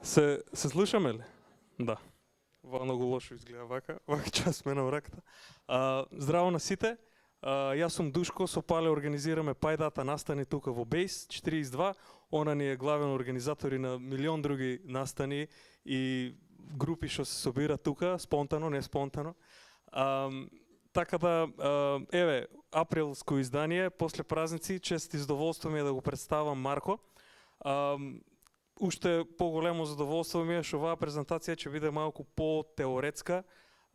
Се слушаме ли? Да. Многу лошо изгледа вака час сме на раката. Здраво на сите. Јас сум Душко, со Пале организираме Пајдата настани тука во Бейс 42. Она ни е главен организатор и на милион други настани и групи што се собира тука, спонтано, не спонтано. Така да, еве, априлско издание, после празници, чест и задоволство ми е да го представам Марко. Уште поголемо задоволство ми е што оваа презентација ќе биде малку по-теоретска,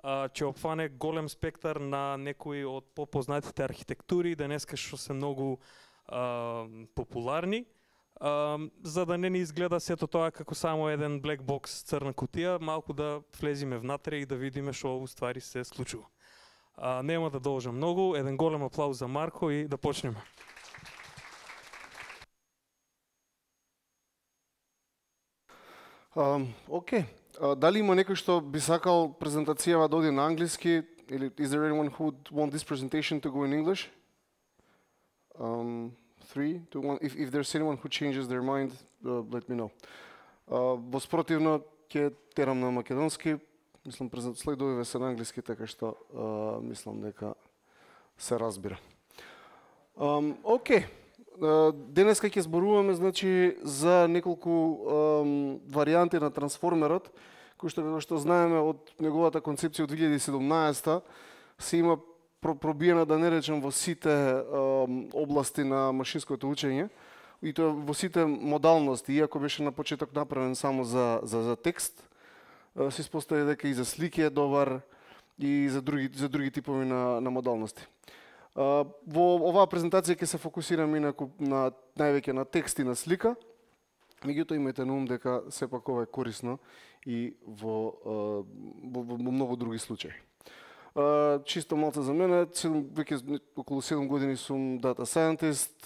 ќе опфане голем спектар на некои од попознатите архитектури, денеска што се многу популарни, за да не ни изгледа сето тоа како само еден black box црна кутија, малку да влезиме внатре и да видиме што уствари се случува. Нема да должам многу, еден голем аплауз за Марко и да почнеме. Окей. Дали има некој што би сакал презентацијава да оди на англиски, или is there anyone who would want this presentation to go in English? 3, 2, 1. If there's anyone who changes their mind, let me know. Во спротивно ќе терам на македонски. Мислам следовиве се на англиски, така што мислам дека се разбира. Окей. Денеска ќе зборуваме за неколку варијанти на трансформерот, кои што знаеме од неговата концепција од 2017 се има пробиена, да не речем, во сите области на машинското учење и тоа во сите модалности, иако беше на почеток направен само за текст, се испостави дека и за слики е добар и за други типови на модалности. Во оваа презентација ќе се фокусирам инаку на највеќе на текст и на слика, меѓутоа имајте на ум дека сепак ова е корисно и во многу други случаи. Чисто малце за мене, веќе околу 7 години сум data scientist,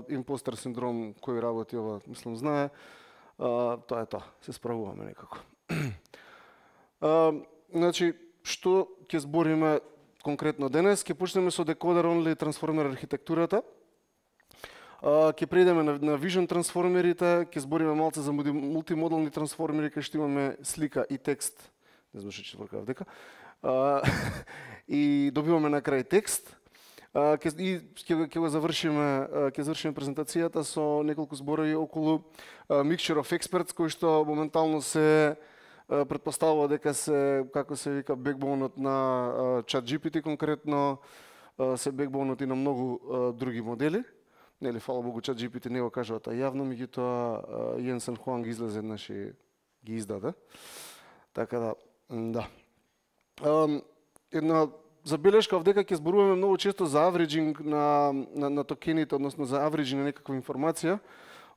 импостер синдром кој работи ова, мислам знае, тоа е тоа, се справуваме некако. Значи, што ќе збориме конкретно денес? Ќе почнеме со декодер онли трансформер архитектурата. Ќе преидеме на vision трансформерите, ќе збориме малце за мултимодални трансформери, кај што имаме слика и текст. Не знам што четворкав дека. И добиваме на крај текст. Ќе завршиме презентацијата со неколку зборови околу mixture of experts, кои што моментално се предпоставува дека се, како се вика, бекбоунот на ChatGPT, конкретно се бекбоунот и на многу други модели. Нели, фала Богу, ChatGPT не го кажува тоа јавно, меѓутоа Јенсен Хуанг излезе еднаш и ги издаде. Така да. Една забелешка дека ќе зборуваме многу често за авреджинг на токените, односно за авреджинг на некаква информација.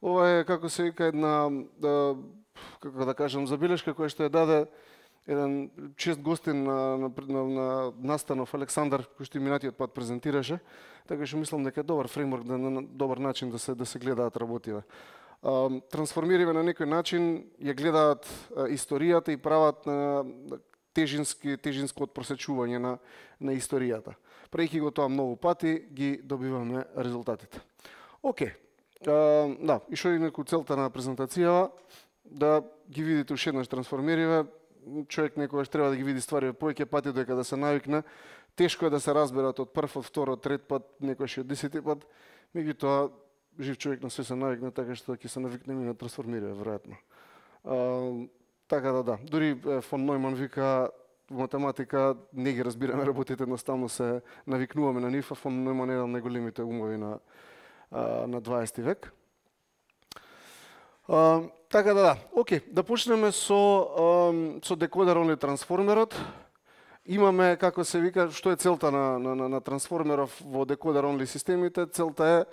Ова е, како се вика, една, како да кажам, забелешка која што ја даде еден чест гостин на настанов Александар, кој што и минатиот пат презентираше, така што мислам дека е добар фреймворк, на добар начин да се гледаат работиве. Трансформириве на некој начин, ја гледаат историјата и прават тежинско одпросечување на историјата. Прајќи го тоа многу пати, ги добиваме резултатите. Океј. Да, и што е некој целта на презентацијава, да ги видите уште еднаш трансформериве. Човек некогаш треба да ги види ствари повеќе пати додека да се навикне. Тешко е да се разберат од прв, од втор, од трет пат, некогаш и од 10 пат. Меѓутоа, жив човек на све се навикне, така што ќе се навикнеме на трансформериве, веројатно. Така да. Дури фон Нойман вика, во математика не ги разбираме работите, едноставно се навикнуваме на нив, а фон Нойман е еден од најголемите умови на 20 век. Така да. Океј, да почнеме со декодер онли трансформерот. Имаме, како се вика, што е целта на трансформеров во декодер онли системите? Целта е,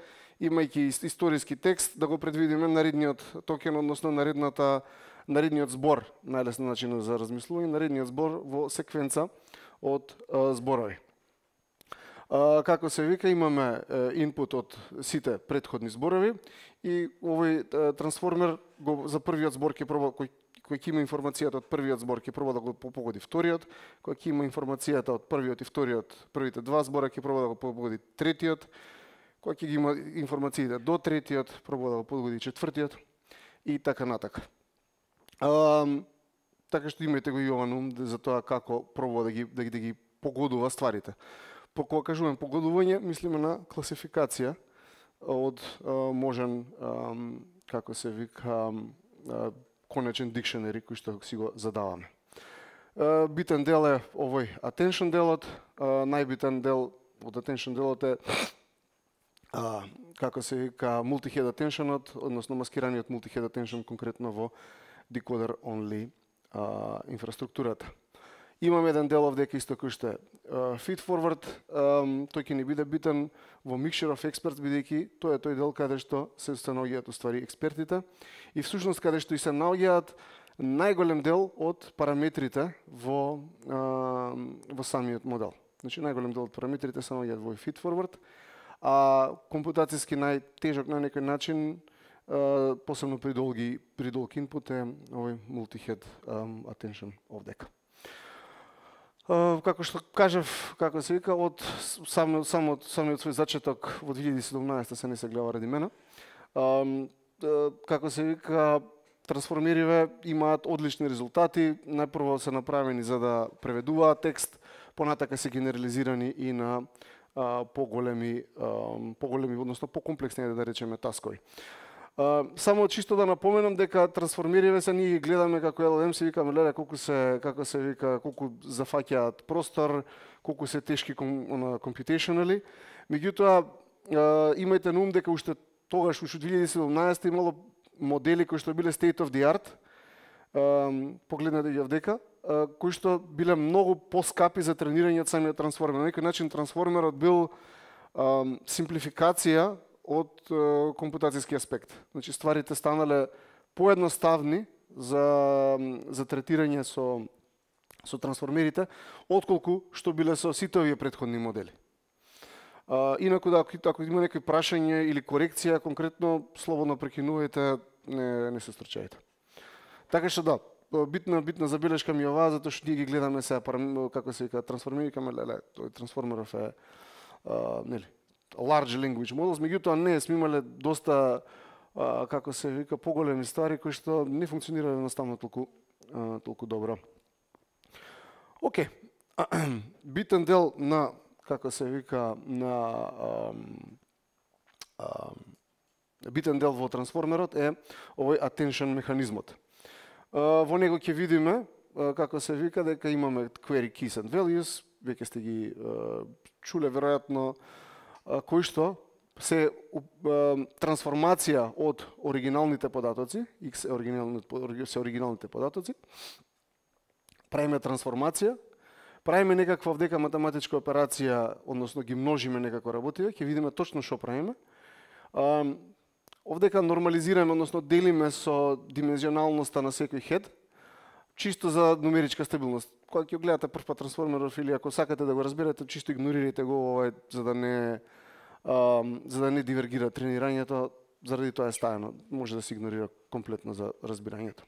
имајќи историски текст, да го предвидиме наредниот токен, односно наредниот збор, најлесен начин за размислување, наредниот збор во секвенца од зборови. Како се вика, имаме инпут од сите претходни зборови и овој трансформер за првиот збор ќе проба, кој ќе има информацијата од првиот збор ќе проба да го погоди вториот, кој ќе има информацијата од првиот и вториот, првите два збора ќе проба да го погоди третиот, кој ќе ги има информациите до третиот, проба да го погоди четвртиот и така натака. Така што имајте го и ова на ум за тоа како пробува да ги погодува стварите. Кога кажуваме погодување, мислиме на класификација од можен, како се вика, конечен дикшенери кој што си го задаваме. Битен дел е овој attention делот, најбитен дел од attention делот е како се вика multi-head attentionот, односно маскираниот multi-head attention конкретно во decoder only инфраструктурата. Имаме еден дел овде исто кој што е feed forward, тој ќе ни биде битен во mixture of experts, бидејќи тоа е тој дел каде што се наоѓаат уствари експертите и всушност каде што и се наоѓаат најголем дел од параметрите во самиот модел. Значи најголем дел од параметрите се наоѓаат во feed forward, а компутацијски најтежок на некој начин, посебно при долг инпут е овој multi-head attention овдека. Како што кажав, како се вика, од самиот свој зачеток во 2017 се не се гледа ради мене. Како се вика, трансформериве имаат одлични резултати. Најпрво се направени за да преведуваат текст, понатака се генерализирани и на поголеми, односно покомплексни, да речеме, таскови. Само чисто да напоменам дека трансформериве се ние ги гледаме како LLM, се викаме леле колку зафаќаат простор, колку се тешки computationally. Меѓутоа имајте на ум дека уште тогаш, уште 2017 имало модели кои што биле state of the art, погледнете ги овдека, кои што биле многу поскапи за тренирање од самиот трансформер. На некој начин трансформерот бил симплификација од компутацијски аспект. Значи стварите станале поедноставни за третирање со трансформерите, отколку што биле со сите овие претходни модели. Инаку ако има некои прашање или корекција, конкретно слободно прекинувајте, не се стрчајте. Така што да, битна забелешка ми е оваа, затоа што ние ги гледаме сега, како се вика, трансформери, леле, тој трансформеров е, нели, large language models, меѓутоа не, сме имале доста, како се вика, поголеми ствари кои што не функционирале едноставно толку добро. Океј, битен дел на, како се вика, битен дел во трансформерот е овој attention механизмот. Во него ќе видиме, како се вика, дека имаме query keys and values, веќе сте ги чуле веројатно, кои што се трансформација од оригиналните податоци, X се оригиналните податоци, правиме трансформација, правиме некаква овдека математичка операција, односно ги множиме некако работиве, ќе видиме точно што правиме. Овдека нормализираме, односно делиме со димензионалноста на секој хед, чисто за нумеричка стабилност. Кога ќе гледате прв пат трансформеров или ако сакате да го разберете, чисто игнорирайте го, за да не дивергира тренирањето, заради тоа е ставено. Може да се игнорира комплетно за разбирањето.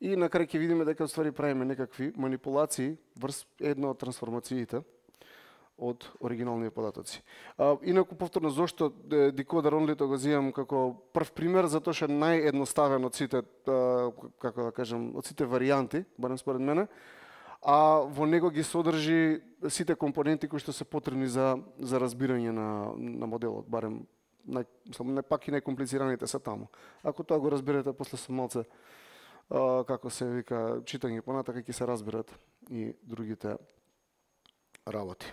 И на крај ќе видиме дека ствари правиме некакви манипулации врз една од трансформациите од оригинални податоци. Инаку повторно зошто decoder only го земам како прв пример, затоа што е наједноставен од сите, како да кажам, од сите варијанти, барем според мене, а во него ги содржи сите компоненти кои што се потребни за разбирање на моделот, барем пак и најкомплицираните се таму. Ако тоа го разберете после со малце, како се вика, читање понатака, ќе се разберат и другите работи.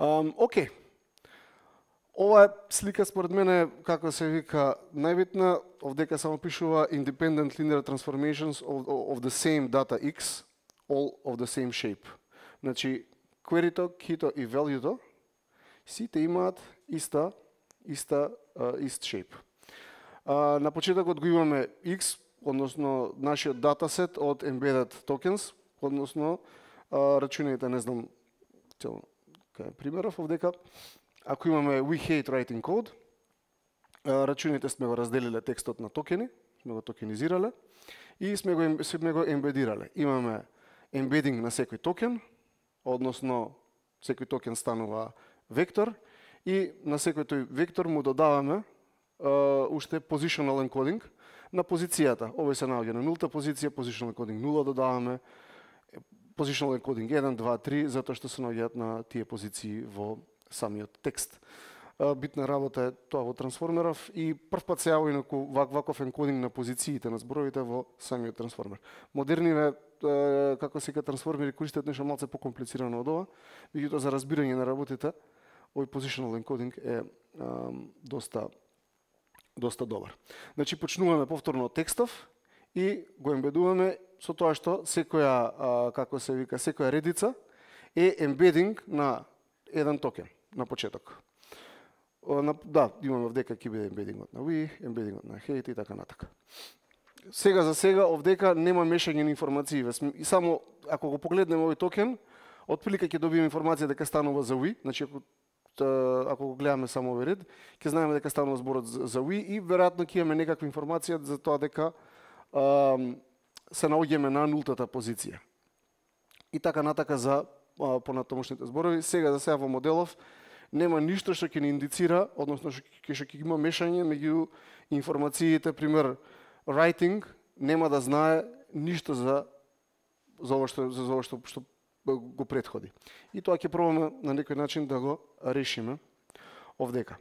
Океј. Ова слика според мене, како се вика, најбитна, овдека само пишува independent linear transformations of the same data X, all of the same shape. Значи, query-то, key-то и value-то, сите имаат ист shape. На почетокот го имаме X, односно нашиот датасет од embedded tokens, односно рачунајте, не знам, примеров овдека, ако имаме we hate writing code, рачунајте сме го разделиле текстот на токени, сме го токенизирале и сме го ембедирале. Имаме embedding на секој токен, односно секој токен станува вектор и на секој тој вектор му додаваме уште positional encoding. на позицијата. Овој се наоѓа на нулта позиција, positional encoding 0 додаваме, positional encoding 1, 2, 3, затоа што се наоѓаат на тие позиции во самиот текст. Битна работа е тоа во трансформеров и првпат се јави ваков енкодинг на позициите на зборовите во самиот трансформер. Модерниве како сека трансформери користат нешто малце покомплицирано од ова, меѓутоа за разбирање на работите овој positional encoding е доста добар. Значи почнуваме повторно од текстов и го ембедуваме со тоа што секоја како се вика секоја редица е ембединг на еден токен на почеток. Да, имаме овдека ќе биде ембедингот на we, ембедингот на hate и така натака. Сега за сега овдека нема мешање на информации. И само ако го погледнеме овој токен, отприлика ќе добиеме информација дека станува за we, значи ако го гледаме само овој ред, ќе знаеме дека станува зборот за we и веројатно ќе имаме некаква информација за тоа дека се наоѓаме на нултата позиција. И така натака за понатамошните зборови. Сега за сега во моделов нема ништо што ќе ни индицира, односно што ќе има мешање меѓу информациите, пример writing нема да знае ништо за ова што го претходи. И тоа ќе пробаме на некој начин да го решиме овдека.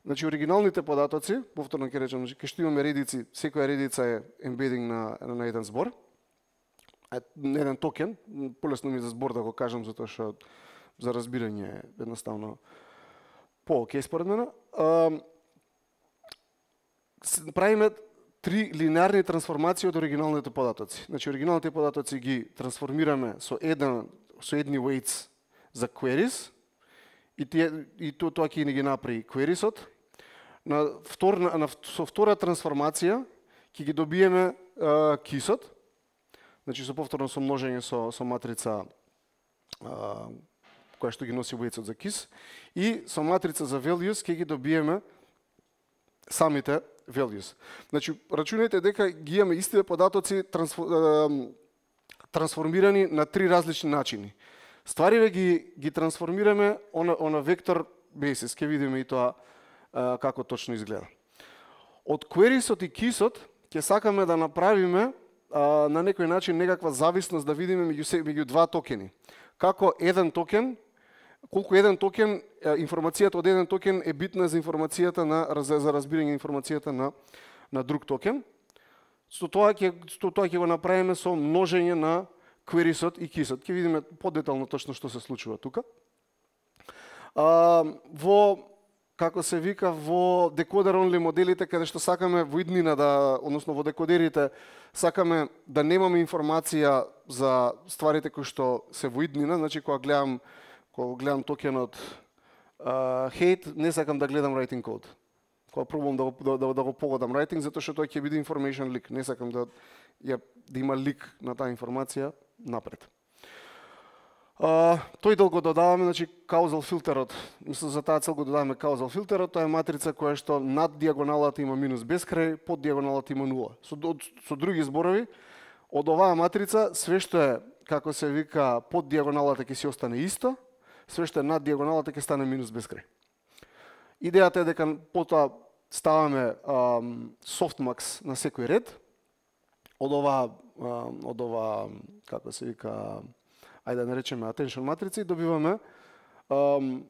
Значи оригиналните податоци, повторно ќе речам, ќе што имаме редици, секоја редица е ембединг на еден збор, на еден токен, полесно ми за збор да го кажам затоа што за разбирање е едноставно по-окей според мене. Правиме 3 линеарни трансформации од оригиналните податоци. Значи оригиналните податоци ги трансформираме со едни weights за queries и тоа ќе ни ги направи queriesот. Со втора трансформација ќе ги добиеме keysот. Значи со повторно somnoženje со матрица која што ги носи weights за keys и со матрица за values ќе ги добиеме самите values. Значи рачунајте дека ги имаме истите податоци трансформирани на 3 различни начини. Ствариве ги трансформираме на вектор basis, ќе видиме и тоа како точно изгледа. Од queriesот и keysот ќе сакаме да направиме на некој начин некаква зависност да видиме меѓу два токени. Како еден токен, колку еден токен, информацијата од еден токен е битна за информацијата за разбирање информацијата на друг токен. Со тоа ќе го направиме со множење на queriesот и keysот. Ќе видиме подетално точно што се случува тука. Како се вика, во decoder-only моделите, каде што сакаме во иднина односно во декодерите, сакаме да немаме информација за стварите кои што се во иднина, значи кога гледам токенот hate, не сакам да гледам writing code. Кога пробувам да го погодам writing, затоа што тоа ќе биде information leak. Не сакам да има лик на таа информација напред. Тој дел го додаваме, значи causal филтерот. Мислам за таа цел го додаваме causal филтерот, тоа е матрица која што над диагоналата има минус бескрај, под диагоналата има 0. Со други зборови, од оваа матрица све што е, како се вика, под диагоналата ќе си остане исто, све што е над диагоналата ќе стане минус бескрај. Идејата е дека потоа ставаме softmax на секој ред. Од ова како се вика, ајде да наречеме attention матрица и добиваме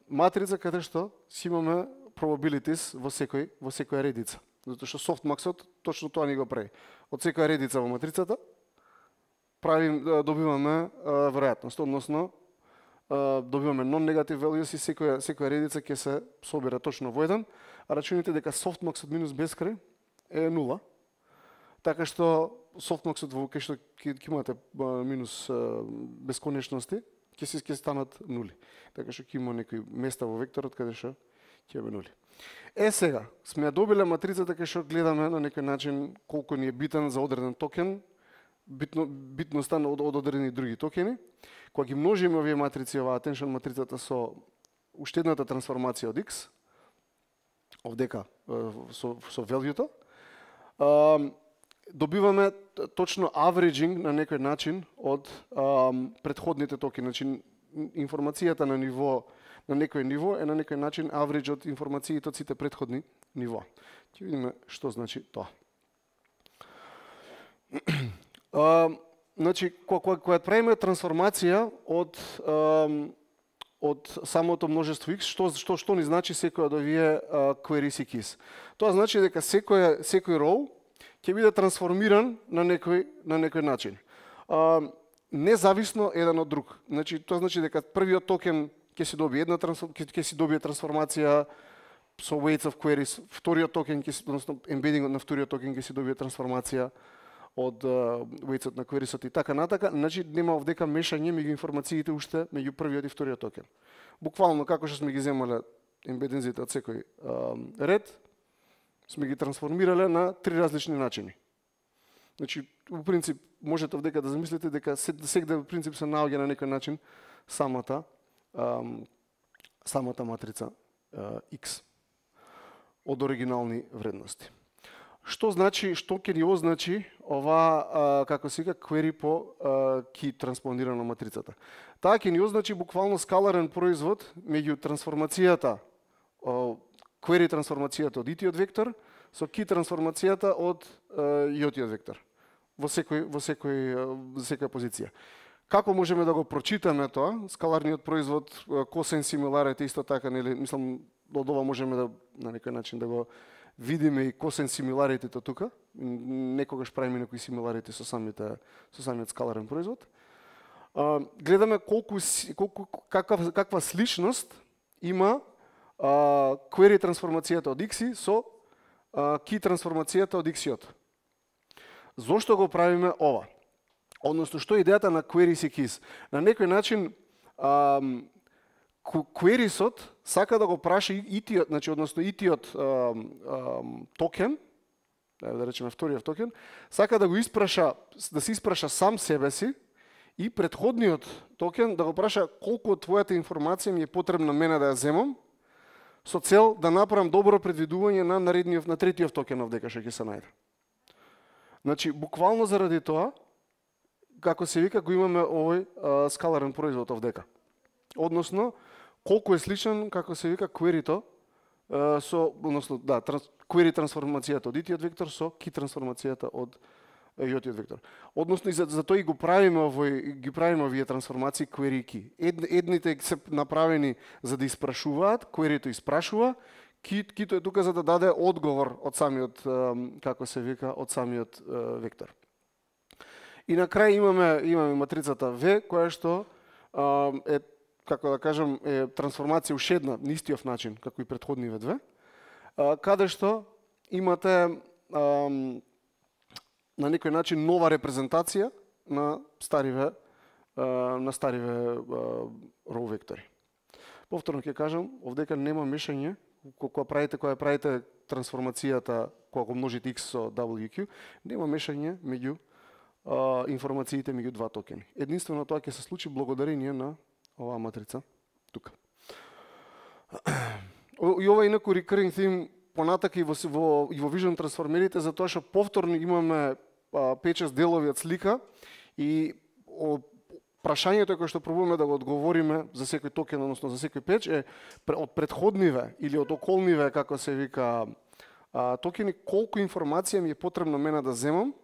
матрица каде што си имаме probabilities во секоја редица. Затоа што softmaxот точно тоа ни го прави. Од секоја редица во матрицата добиваме веројатност, односно добиваме non-negative values и секоја редица ќе се собира точно во еден, а рачуните дека softmaxот минус бескрај е 0. Така што softmaxот во кај што ќе имате минус бесконечности, ќе станат нули. Така што ќе има некои места во векторот каде што ќе биде нули. Сега, сме ја добиле матрицата кај што гледаме на некој начин колку ни е битен за одреден токен, битноста од одредени други токени. Кога ги множиме овие матрици, оваа attention матрицата со уште едната трансформација од x, овдека со value-то, добиваме точно averaging на некој начин од претходните токени. Значи, информацијата на некој ниво е на некој начин average од информациите од сите претходни нива. Ќе видиме што значи тоа. Значи, кога правиме трансформација од самото множество x, што ни значи секој од овие queries и keys? Тоа значи дека секој row ќе биде трансформиран на некој начин. Независно еден од друг. Значи, тоа значи дека првиот токен ќе си добие трансформација со weights of queries, вториот токен односно embedding на вториот токен ќе си добие трансформација од weights на queriesот и така натака. Значи нема овдека мешање меѓу информациите уште меѓу првиот и вториот токен. Буквално како што сме ги земале ембединзите од секој ред, сме ги трансформирале на три различни начини. Значи, во принцип, можете овдека да замислите дека сегде во принцип се наоѓа на некој начин самата матрица X од оригинални вредности. Што ќе ни означи ова, како се вика, query по key транспонирана матрицата? Таа ќе ни означи буквално скаларен производ меѓу трансформацијата, query трансформацијата од итиот вектор со key трансформацијата од јотиот вектор во секоја позиција. Како можеме да го прочитаме тоа? Скаларниот производ, cosine similarity исто така, нели, мислам, од ова можеме да на некој начин да го видиме и cosine similarity-то тука. Некогаш правиме некои similarity со самиот скаларен производ. Гледаме каква сличност има query трансформацијата од x со key трансформацијата од x-иот. Зошто го правиме ова? Односно, што е идејата на queries и keys? На некој начин, queriesот сака да го праша итиот, значи, односно итиот токен, да речеме вториот токен, сака да го испраша, да се испраша сам себе си и претходниот токен да го праша колку од твојата информација ми е потребна мене да ја земам, со цел да направам добро предвидување на третиот токен овдека што ќе се најде. Значи, буквално заради тоа, како се вика, го имаме овој скаларен производ овдека. Односно, колку е сличен, како се вика, query-то query трансформацијата од итиот вектор со key трансформацијата од јотиот вектор. Односно, и за тоа ги правиме овие трансформации query и key. Едните се направени за да испрашуваат, query-то испрашува, key-то е тука за да даде одговор од самиот, како се вика, од самиот вектор. И на крај имаме матрицата V, која што е, како да кажам, е трансформација уште една на истиот начин, како и претходниве две, каде што имате на некој начин нова репрезентација на стариве row вектори. Повторно ќе кажам, овдека нема мешање, кога правите трансформацијата, кога го множите x со WQ, нема мешање меѓу информациите меѓу два токени. Единствено тоа ќе се случи благодарение на оваа матрица тука. И ова инаку recurring theme понатака и во Vision трансформерите, затоа што повторно имаме 5-6 делови од слика и прашањето кое што пробуваме да го одговориме за секој токен, односно за секој печ, е од претходниве или од околниве, како се вика, токени, колку информација ми е потребно мене да земам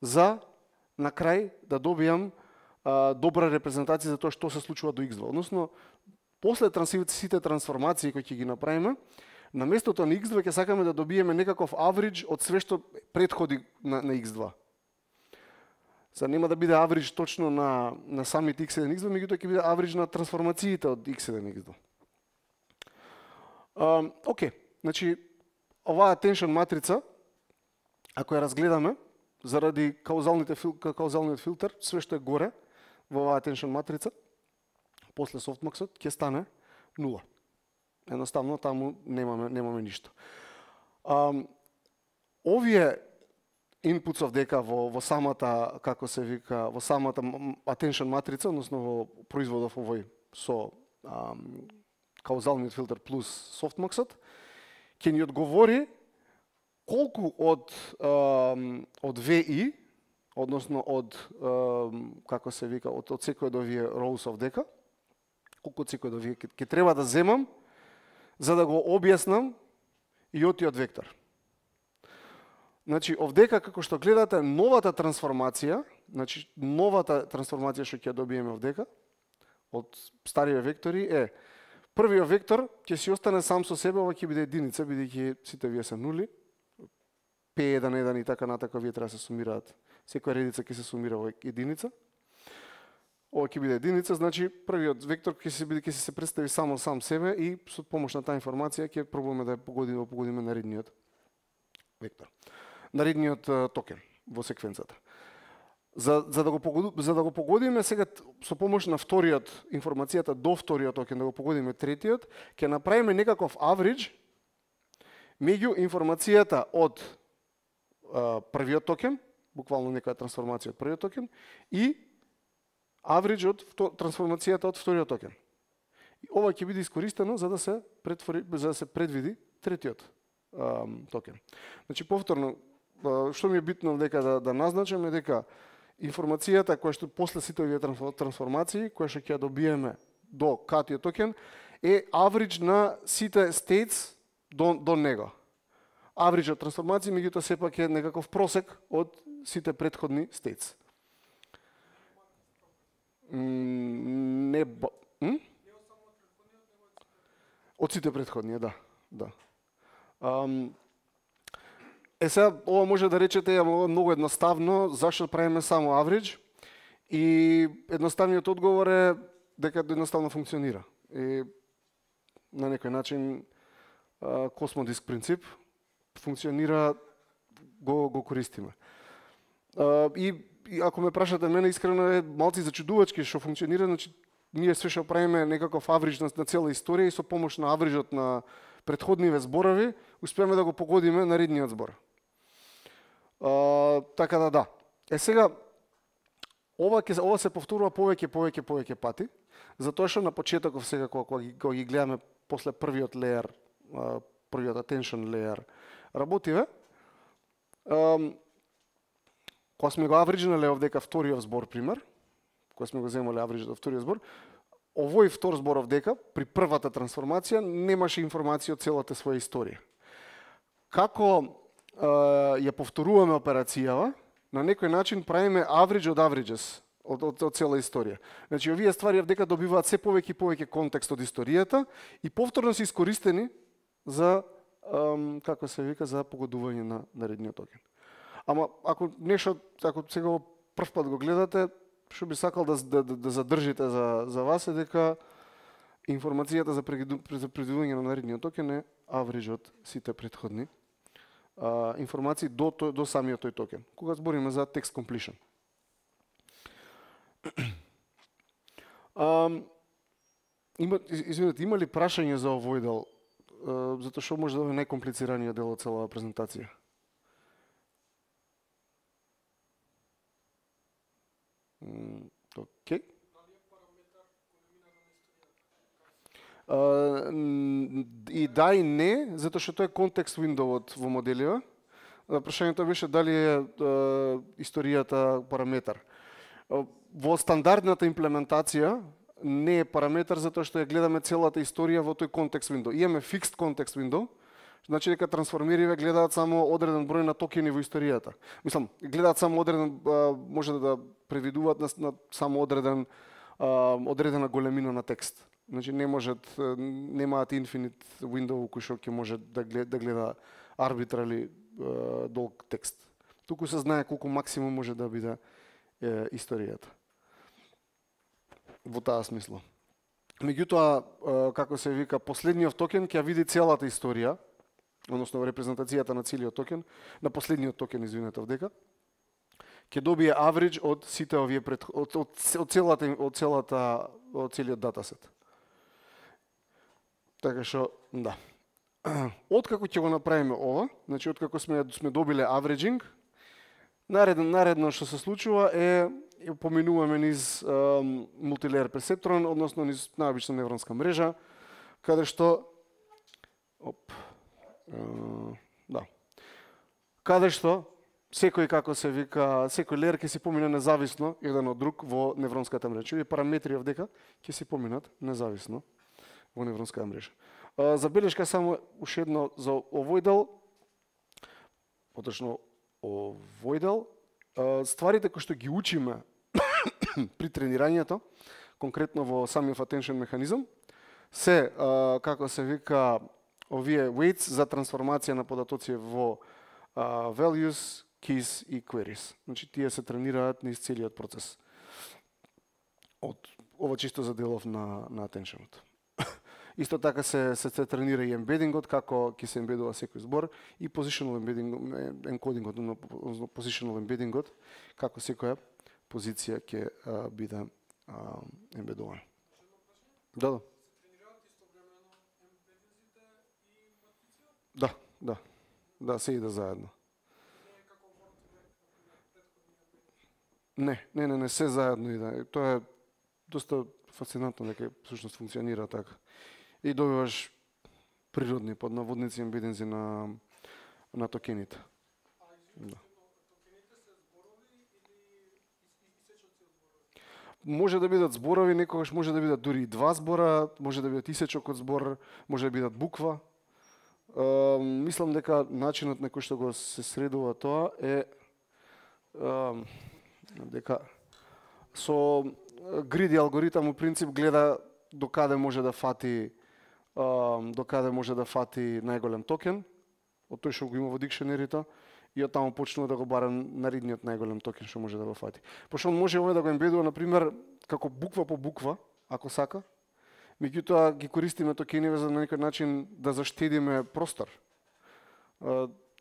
за на крај да добијам добра репрезентација за тоа што се случува до x2. Односно, после сите трансформации кои ќе ги направиме, на местото на x2 ќе сакаме да добиеме некаков average од све што претходи на x2. За нема да биде average точно на самите x1 x2, меѓутоа ќе биде average на трансформациите од x1 x2. Океј, значи оваа attention матрица, ако ја разгледаме, заради каузалниот филтер, све што е горе во оваа attention матрица, после softmax-от ќе стане 0. Едноставно таму немаме ништо. Овие inputs овдека во самата, како се вика, во самата attention матрица, односно во производов овој со каузалниот филтер плюс softmax-от, ќе ни одговори колку од VI, односно од, како се вика, од секој од овие rows овдека, колку од секој од овие ќе треба да земам за да го објаснам јотиот вектор. Значи, овдека како што гледате новата трансформација што ќе добиеме овдека од старите вектори е првиот вектор ќе си остане сам со себе, ова ќе биде единица, бидејќи сите вие се нули. P1, 1 и така натака вие треба да се сумираат. Секоја редица ќе се сумира во единица. Ова ќе биде единица, значи првиот вектор ќе се представи само сам себе и со помош на таа информација ќе пробуваме да ја погодиме наредниот вектор. Наредниот токен во секвенцата. За да го погодиме сега со помош на вториот информацијата до вториот токен, да го погодиме третиот, ќе направиме некаков average меѓу информацијата од првиот токен, буквално некоја трансформација од првиот токен, и average од трансформацијата од вториот токен. И ова ќе биде искористено за да се предвиди третиот токен. Значи повторно, што ми е битно дека да назначам е дека информацијата која што после сите овие трансформации, која што ќе добиеме до катиот токен, е average на сите states до него. Average од трансформации, меѓутоа сепак е некаков просек од сите претходни states. Од сите претходни, да. Сега, ова може да речете, ова многу едноставно, зашто правиме само average? И едноставниот одговор е дека едноставно функционира. И на некој начин космодиск принцип функционира, го користиме. И ако ме прашате мене, искрено е малци зачудувачки што функционира, значи ние све што правиме некаков average на цела историја и со помош на average-от на претходниве зборови, успеаме да го погодиме наредниот збор. Така да. Сега, ова се повторува повеќе пати, затоа што на почетоков сега кога ги гледаме после првиот layer, првиот attention layer работиве, кога сме го авриджнале овдека вториот збор пример, кога сме го земале авриджот од вториот збор, овој втор збор овдека при првата трансформација немаше информација од целата своја историја. Како ја повторуваме операцијава, на некој начин правиме average од averages од цела историја. Значи овие ствари овдека добиваат се повеќе и повеќе контекст од историјата и повторно се искористени за како се вика, за погодување на наредниот токен. Ама ако сега прв пат го гледате, што би сакал да задржите за вас е дека информацијата за предвидување на наредниот токен е average од сите претходни информации до самиот тој токен. Кога збориме за text completion. Извинете, има ли прашање за овој дел? Затоа што може да е најкомплицираниот дел од целата презентација. Окей. И да и не, затоа што тоа е контекст виндовот во моделива. Прашањето беше дали е историјата параметар. Во стандардната имплементација не е параметар затоа што ја гледаме целата историја во тој контекст виндоу. Имаме fixed context window, значи дека трансформериве гледаат само одреден број на токени во историјата. Мислам, гледаат само одреден, може да предвидуваат на само одредена големина на текст. Значи немаат infinite window кој што ќе може да гледа arbitrarily долг текст. Туку се знае колку максимум може да биде историјата. Во таа смисла. Меѓутоа, како се вика, последниот токен ќе види целата историја, односно репрезентацијата на целиот токен, на последниот токен, извинете, овдека, ќе добие average од сите овие од целиот датасет. Така што, да. Откако ќе го направиме ова, значи откако сме добиле averaging, наредно што се случува е поминуваме низ multilayer perceptron, односно низ најобична невронска мрежа, каде што каде што секој, како се вика, секој леер ќе си помине независно еден од друг во невронската мрежа. Овие параметри овдека ќе си поминат независно во невронската мрежа. Забелешка само уште едно за овој дел, поточно овој дел. Стварите кои што ги учиме при тренирањето, конкретно во самиот attention механизам, се, како се вика, овие weights за трансформација на податоци во values, keys и queries. Значи, тие се тренираат низ целиот процес. Ова чисто за делов на attentionот. Исто така се тренира и ембедингот, како ќе се ембедува секој збор, и positional encodingот, односно positional embeddingот, како секоја позиција ќе биде ембедувана. Да. Да, се иде заедно. Не, се заедно иде. Тоа е доста фасцинантно дека всушност функционира така. И добиваш природни под наводници ембединзи на токените. Да. Токените се зборови или исечоци од зборови? Може да бидат зборови, некогаш може да бидат дури и два збора, може да бидат исечок од збор, може да бидат буква. Мислам дека начинот на кој што го се средува тоа е дека со гриди алгоритам у принцип гледа докаде може да фати најголем токен, од тој што го има во дикшенерито, и од таму почнува да го бара наредниот најголем токен што може да го фати. Пошто може овој да го ембедува, например, како буква по буква, ако сака, меѓутоа ги користиме токениве за на некој начин да заштедиме простор.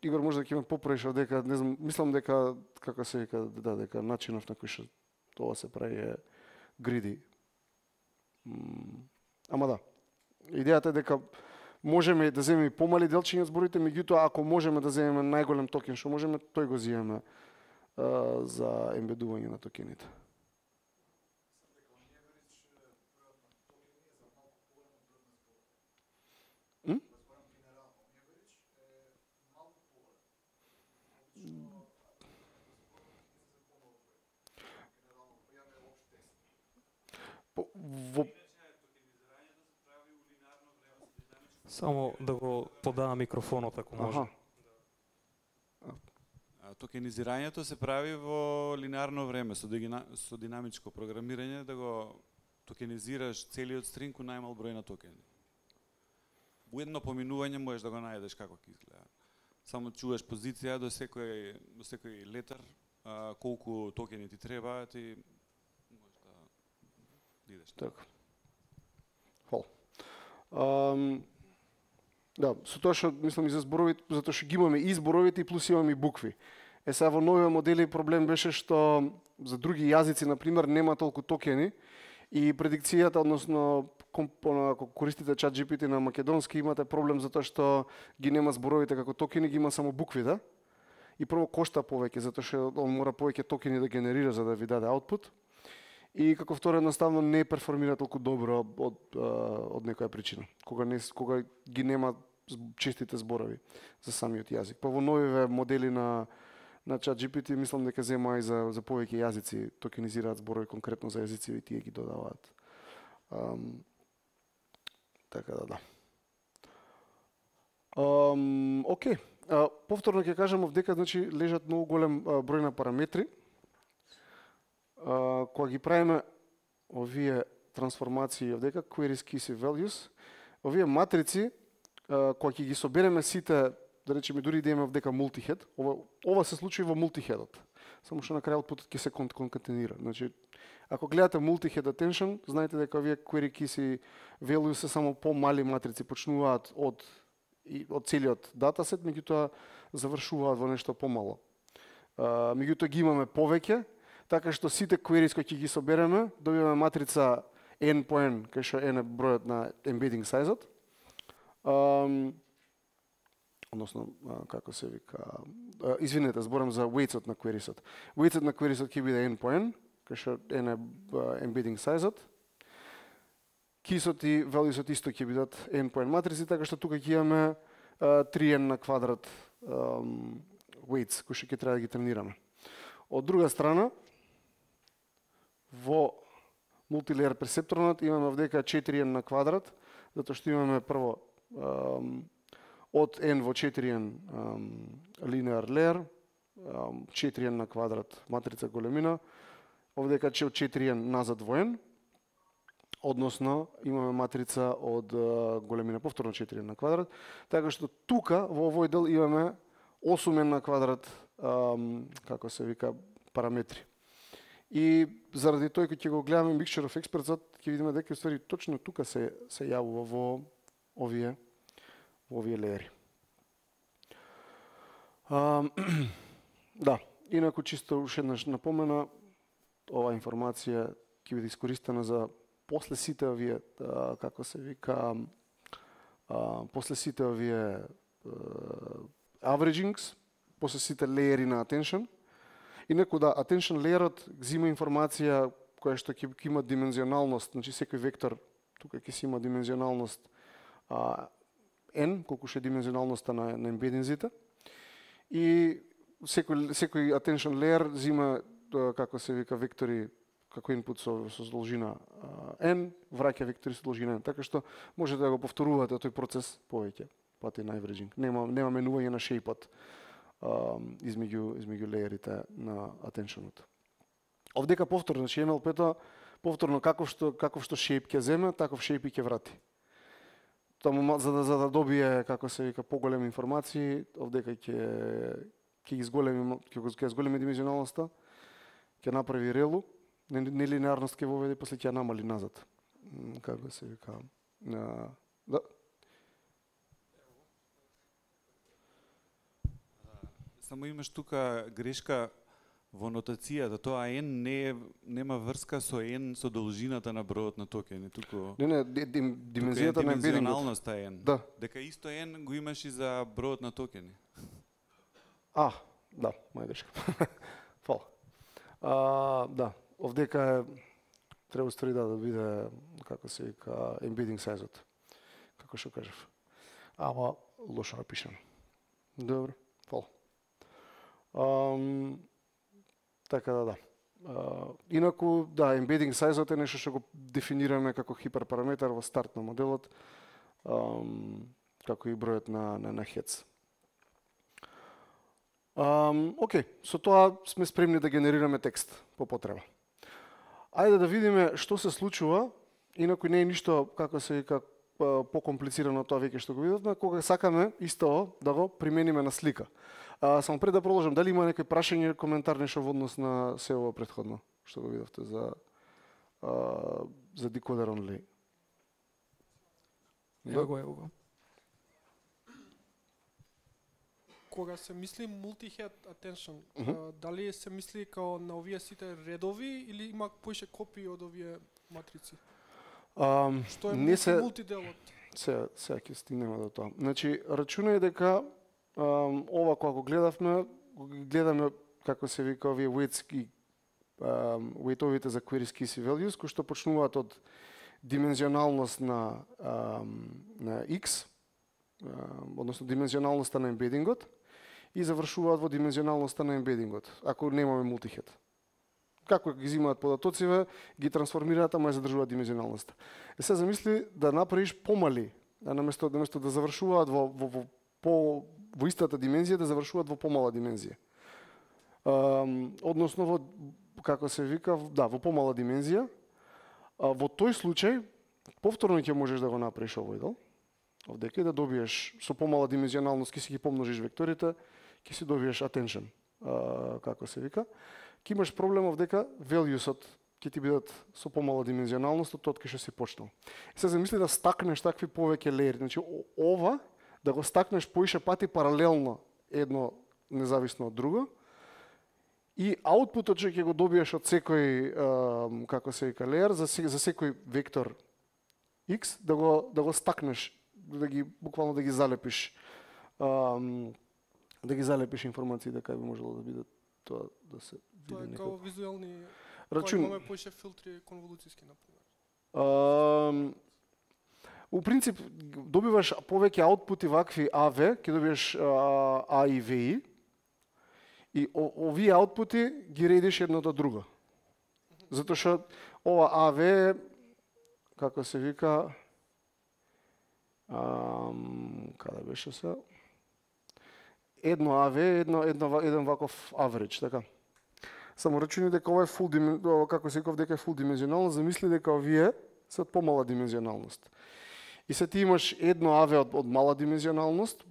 Игор може да ќе ме поправиш дека, не знам, мислам дека, како се вика, дека начинов на кој што тоа се прави е гриди. Ама да, идејата е дека можеме да земеме и помали делчиња од зборите, меѓутоа ако можеме да земеме најголем токен што можеме, тој го земеме за ембедување на токените. Само да го подава микрофонот, ако може. Токенизирањето се прави во линеарно време, со динамичко програмирање, да го токенизираш целиот стринг у најмал број на токени. Во едно поминување можеш да го најдеш како ќе изгледа. Само чуваш позиција до секој летар, колку токени ти требаат и можеш да идеш. Така. Хвала. Да, со тоа што мислам и за зборовите, затоа што ги имаме и зборовите и плюс имаме и букви. Сега во нови модели проблем беше што за други јазици, например, нема толку токени и предикцијата, односно ако користите ChatGPT на македонски, имате проблем затоа што ги нема зборовите како токени, ги има само буквите. И прво кошта повеќе, затоа што он мора повеќе токени да генерира за да ви даде аутпут. И како второ, едноставно не перформира толку добро од некоја причина, кога ги нема честите зборови за самиот јазик. Па во новиве модели на ChatGPT мислам дека зема и за повеќе јазици токенизираат зборови конкретно за јазици и тие ги додаваат. Така да. Окей. Повторно ќе кажам овдека, значи лежат многу голем број на параметри. Кога ги правиме овие трансформации овдека, queries, keys и values, овие матрици, кога ќе ги собереме сите, да речеме дури да имаме овдека multihead, ова се случи во multiheadот, само што на крај outputот ќе се конкатенира. Значи, ако гледате multihead attention, знаете дека овие query, keys и values се само помали матрици, почнуваат од целиот датасет, меѓутоа завршуваат во нешто помало. Меѓутоа ги имаме повеќе, така што сите queries кои ќе ги собереме, добиваме матрица n по n, кај што n е бројот на embedding size-от. Односно, како се вика, извинете, зборам за weights-от на queries-от. Weights-от на queries-от ќе биде n по n, кај што n е embedding size-от. Keys-от и values-от исто ќе бидат n по n матрици, така што тука ќе имаме 3n на квадрат weights, кои што ќе треба да ги тренираме. Од друга страна, во multilayer персепторот имаме овдека 4n на квадрат, затоа што имаме прво од n во 4n linear layer, 4n на квадрат матрица големина, овдека че од 4n назад во n, односно имаме матрица од големина повторно 4n на квадрат, така што тука во овој дел имаме 8n на квадрат, како се вика, параметри. И заради тој кога ќе го гледаме Mixture of Experts, ќе видиме дека уствари точно тука се јавува во овие леери. Да, инаку чисто уште еднаш напомена, оваа информација ќе биде искористена за после сите овие, како се вика, после сите овие averagings, после сите леери на attention. Инаку да, attention layer-от зима информација која што ќе има димензионалност, значи секој вектор тука ќе си има димензионалност n, колку што е димензионалноста на ембединзите. И секој attention layer зима, како се вика, вектори како input со должина n, враќа вектори со должина n. Така што можете да го повторувате тој процес повеќе пати на averaging. Нема менување на шејпот измеѓу леерите на attentionот. Овдека повторно, значи NLP-то повторно каков што шејп ќе земе, таков шејп и ќе врати. Таму за да добие, како се вика, поголеми информации, овдека ќе изголеми димензионалноста, ќе направи релу, нелинеарност ќе воведе, после ќе ја намали назад. Како се вика, да. Само имаш тука грешка во нотацијата, тоа n нема врска со n со должината на бројот на токени, туку dimenzијата на ембедингот. Димензионалноста n. Да. Дека исто n го имаш и за бројот на токени. Да, моја грешка. Фала. Да, овдека треба устари да биде, како се вика, embedding size-от. Како што кажав. Ама лошо напишано. Добро, фала. Така да. Инаку, да, embedding size-от е нешто што го дефинираме како хиперпараметар во старт на моделот, како и бројот на хец. Океј, со тоа сме спремни да генерираме текст по потреба. Ајде да видиме што се случува, инаку не е ништо, како се вика, покомплицирано тоа веќе што го видовме, кога сакаме исто да го примениме на слика. Само пред да продолжам, дали има некој прашање, коментар, нешто во однос на се ова претходно што го видовте за decoder only? Ево го. Кога се мисли multi-head attention, дали се мисли као на овие сите редови или има поише копии од овие матрици? Што е мултиделот? Сега ќе стигнеме до тоа. Значи, рачунај дека ова кога го гледаме како се вика овие weight-овите за query keys и values, кои што почнуваат од димензионалност на X, односно димензионалноста на ембедингот, и завршуваат во димензионалноста на ембедингот, ако немаме multi-head. Како ги зимаат податоциве, ги трансформираат, ама ја задржуваат димензионалноста. Се замисли да направиш помали, наместо да завршуваат во истата димензија, да завршуваат во помала димензија. Односно во, како се вика, да, во помала димензија. Во тој случај повторно ќе можеш да го направиш овој дел. Овдека и да добиеш со помала димензионалност, ќе си ги помножиш векторите, ќе си добиеш attention, како се вика. Ќе имаш проблем овдека, values-от ќе ти бидат со помала димензионалност од тоа кај што си почнал. Се замисли да стакнеш такви повеќе леери, значи ова да го стакнеш поише пати паралелно едно независно од друго, и аутпутот што ќе го добиеш од секој, како се вика, леер, за секој вектор X, да го стакнеш, буквално да ги залепиш, информации дека би можело да биде тоа да се види некако. Тоа е као визуелни, рачун... имаме поише филтри конволуцијски, например. У принцип, добиваш повеќе аутпути вакви AV, ќе добиеш A и VI, и овие аутпути ги редиш едно до друго. Затоа што ова AV, како се вика, каде беше се? едно АВ, еден ваков average, така. Само рачуни дека ова е како се викав дека е full димензионално, замисли дека овие се помала димензионалност. И се ти имаш едно АВ од мала димензионалност,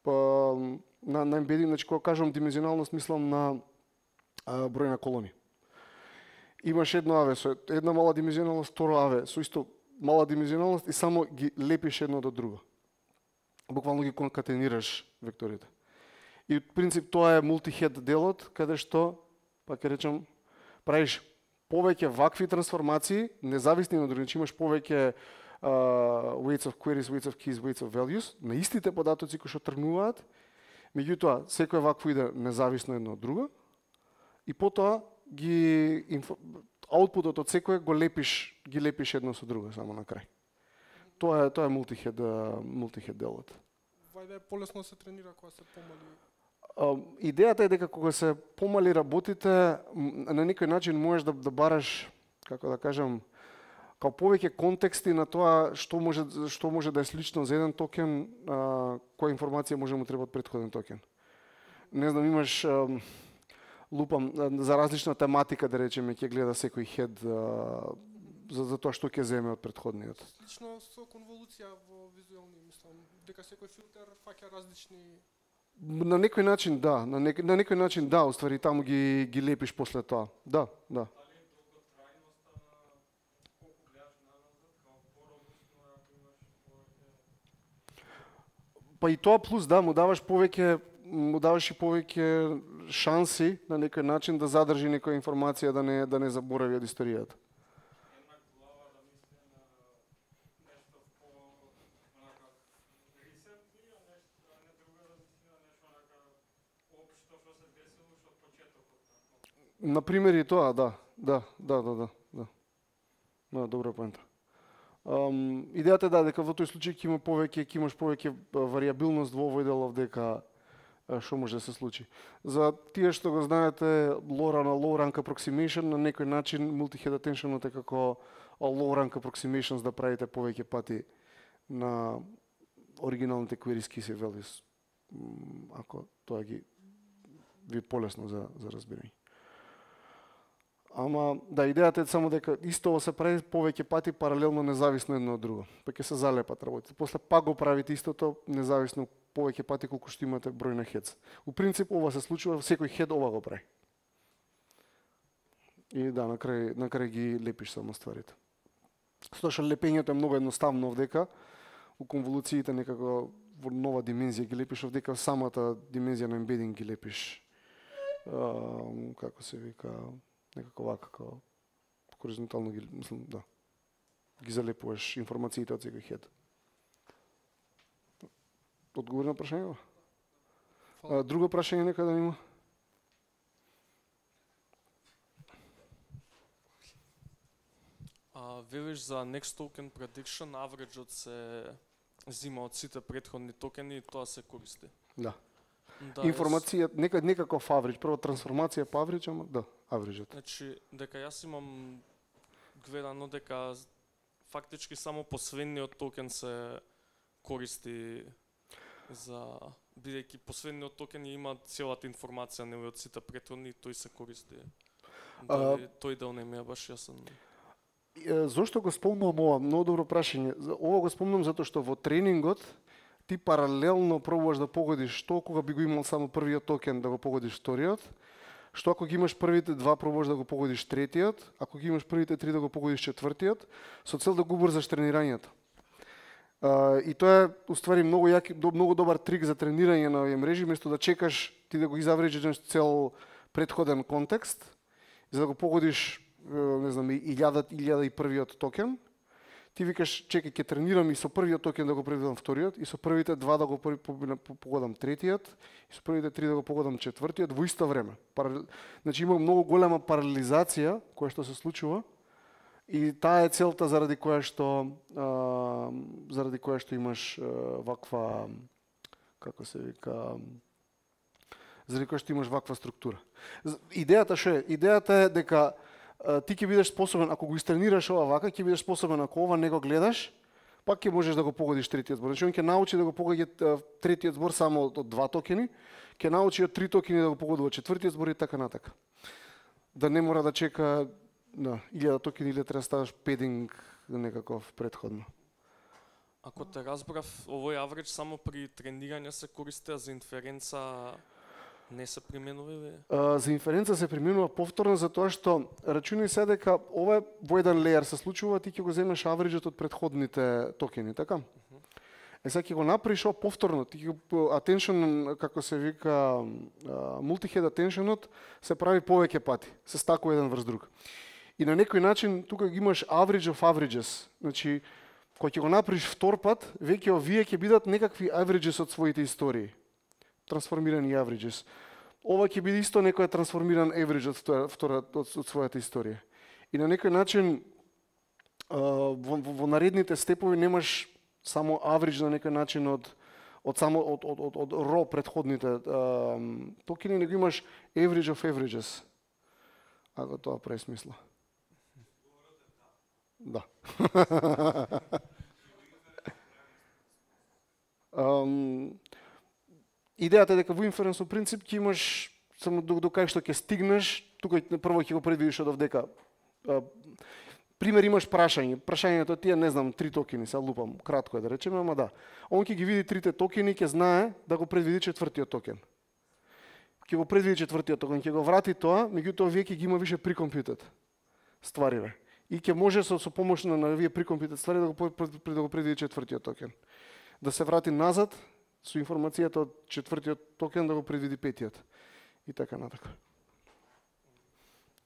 на embedding, значи кога кажам димензионалност мислам на број на колони. Имаш едно АВ со една мала димензионалност, второ АВ со исто мала димензионалност и само ги лепиш едно до друго. Буквално ги конкатенираш векторите. И од принцип тоа е multi-head делот, каде што, па ќе речам, правиш повеќе вакви трансформации, независни од други, имаш повеќе weights of queries, weights of keys, weights of values, на истите податоци кои што тргнуваат, меѓутоа секој вакво иде независно едно од друго, и потоа аутпутот од секој ги лепиш едно со друго само на крај. Тоа е multi-head делот. Вајде е полесно се тренира кога се помали. Идејата е дека кога се помали работите, на некој начин можеш да бараш, како да кажам, као повеќе контексти на тоа што може да е слично за еден токен, која информација може да му треба од претходен токен. Не знам, имаш лупам за различна тематика, да речеме, ќе гледа секој хед за тоа што ќе земе од претходниот. Слично со конволуција во визуелни, мислам, дека секој филтер фаќа различни. На некој начин да, на некој начин да, уствари таму ги лепиш после тоа. Да. Па и тоа плюс да, му даваш и повеќе шанси на некој начин да задржи некоја информација да не заборави од историјата. Например и тоа, да. Добра поента. Идејата е дека во тој случај ќе имаш повеќе варијабилност во овој делов дека што може да се случи. За тие што го знаете low rank approximation, на некој начин multi-head attention е како low rank approximations да правите повеќе пати на оригиналните queries keys и values. Ако тоа ви е полесно за разбирање. Ама, да, идејата е само дека исто се прави повеќе пати паралелно независно едно од друго. Па ќе се залепат работите. После пак го правите истото независно повеќе пати колку што имате број на хедс. У принцип ова се случува, секој хед ова го прави. И да, на крај ги лепиш само стварите. Затоа што лепењето е многу едноставно овдека, у конволуциите некако во нова димензија ги лепиш, овдека самата димензија на embedding ги лепиш. Како се вика, некако вака, како хоризонтално ги, мислам, да. Ги залепуваш информациите од секој хед. Одговор на прашањето? Друго прашање некаде има? Велиш за Next Token Prediction, авреджот се зима од сите претходни токени и тоа се користи. Да. Информација, некаков авредж, прво трансформација по авредж, ама да, авреджот. Значи, дека јас имам гледано дека фактички само последниот токен се користи за, бидејќи последниот токен има целата информација нели од сите претходни, тој се користи. Тој дел не ми е баш јасен. Зошто го спомнувам ова? Многу добро прашање. Ова го спомнувам затоа што во тренингот ти паралелно пробуваш да погодиш што кога би го имал само првиот токен да го погодиш вториот, што ако ги имаш првите два пробуваш да го погодиш третиот, ако ги имаш првите три да го погодиш четвртиот, со цел да го убрзаш тренирањето. И тоа е уствари многу добар трик за тренирање на овие мрежи, место да чекаш ти да го изавреđаш цел претходен контекст, за да го погодиш не знам, 1001 токен, ти викаш, чекај, ќе тренирам и со првиот токен да го предвидам вториот, и со првите два да го погодам третиот, и со првите три да го погодам четвртиот во исто време. Значи има многу голема паралелизација која што се случува и таа е целта заради која што имаш ваква, како се вика, заради која што имаш ваква структура. Идејата што е? Идејата е дека ти ќе бидеш способен, ако го истренираш ова вака, ќе бидеш способен, ако ова не го гледаш, пак ќе можеш да го погодиш третиот збор. Значи он ќе научи да го погоди третиот збор само од два токени, ќе научи од 3 токени да го погодува четвртиот збор и така натака. Да не мора да чека 1000 токени или треба да ставаш пединг некаков предходно. Ако те разбрав, овој авредж само при тренирање се користи, а за инференца не се применува или? За инференца се применува повторно затоа што рачуни се дека ова во еден леер се случува, ти ќе го земеш авреджот од претходните токени, така? Сега ќе го направиш повторно, ти attention, како се вика, multi-head attentionот се прави повеќе пати, се стакува еден врз друг. И на некој начин тука ги имаш average of averages. Значи, кога ќе го направиш втор пат, веќе овие ќе бидат некакви averages од своите истории. Трансформирани averages. Ова ќе биде исто некој трансформиран average од својата историја. И на некој начин во наредните степови немаш само average на некој начин од ро претходните токени, него имаш average of averages. Ако тоа прави смисла. Да. Идејата е дека во инференсен принцип ќе имаш само до кај што ќе стигнеш, тука прво ќе го предвидиш од овдека. Пример, имаш прашањето тие, не знам, 3 токени, се лупам, кратко е да речеме, ама да. Он ќе ги види 3 токени, ќе знае да го предвиди четвртиот токен. Ќе го предвиди четвртиот токен, ќе го врати тоа, меѓутоа вие ќе ги има више прикомпютет ствариве. И ќе може со помош на вие прикомпютет ствари да го предвиди четвртиот токен. Да се врати назад со информацијата од четвртиот токен да го предвиди петиот. И така натака.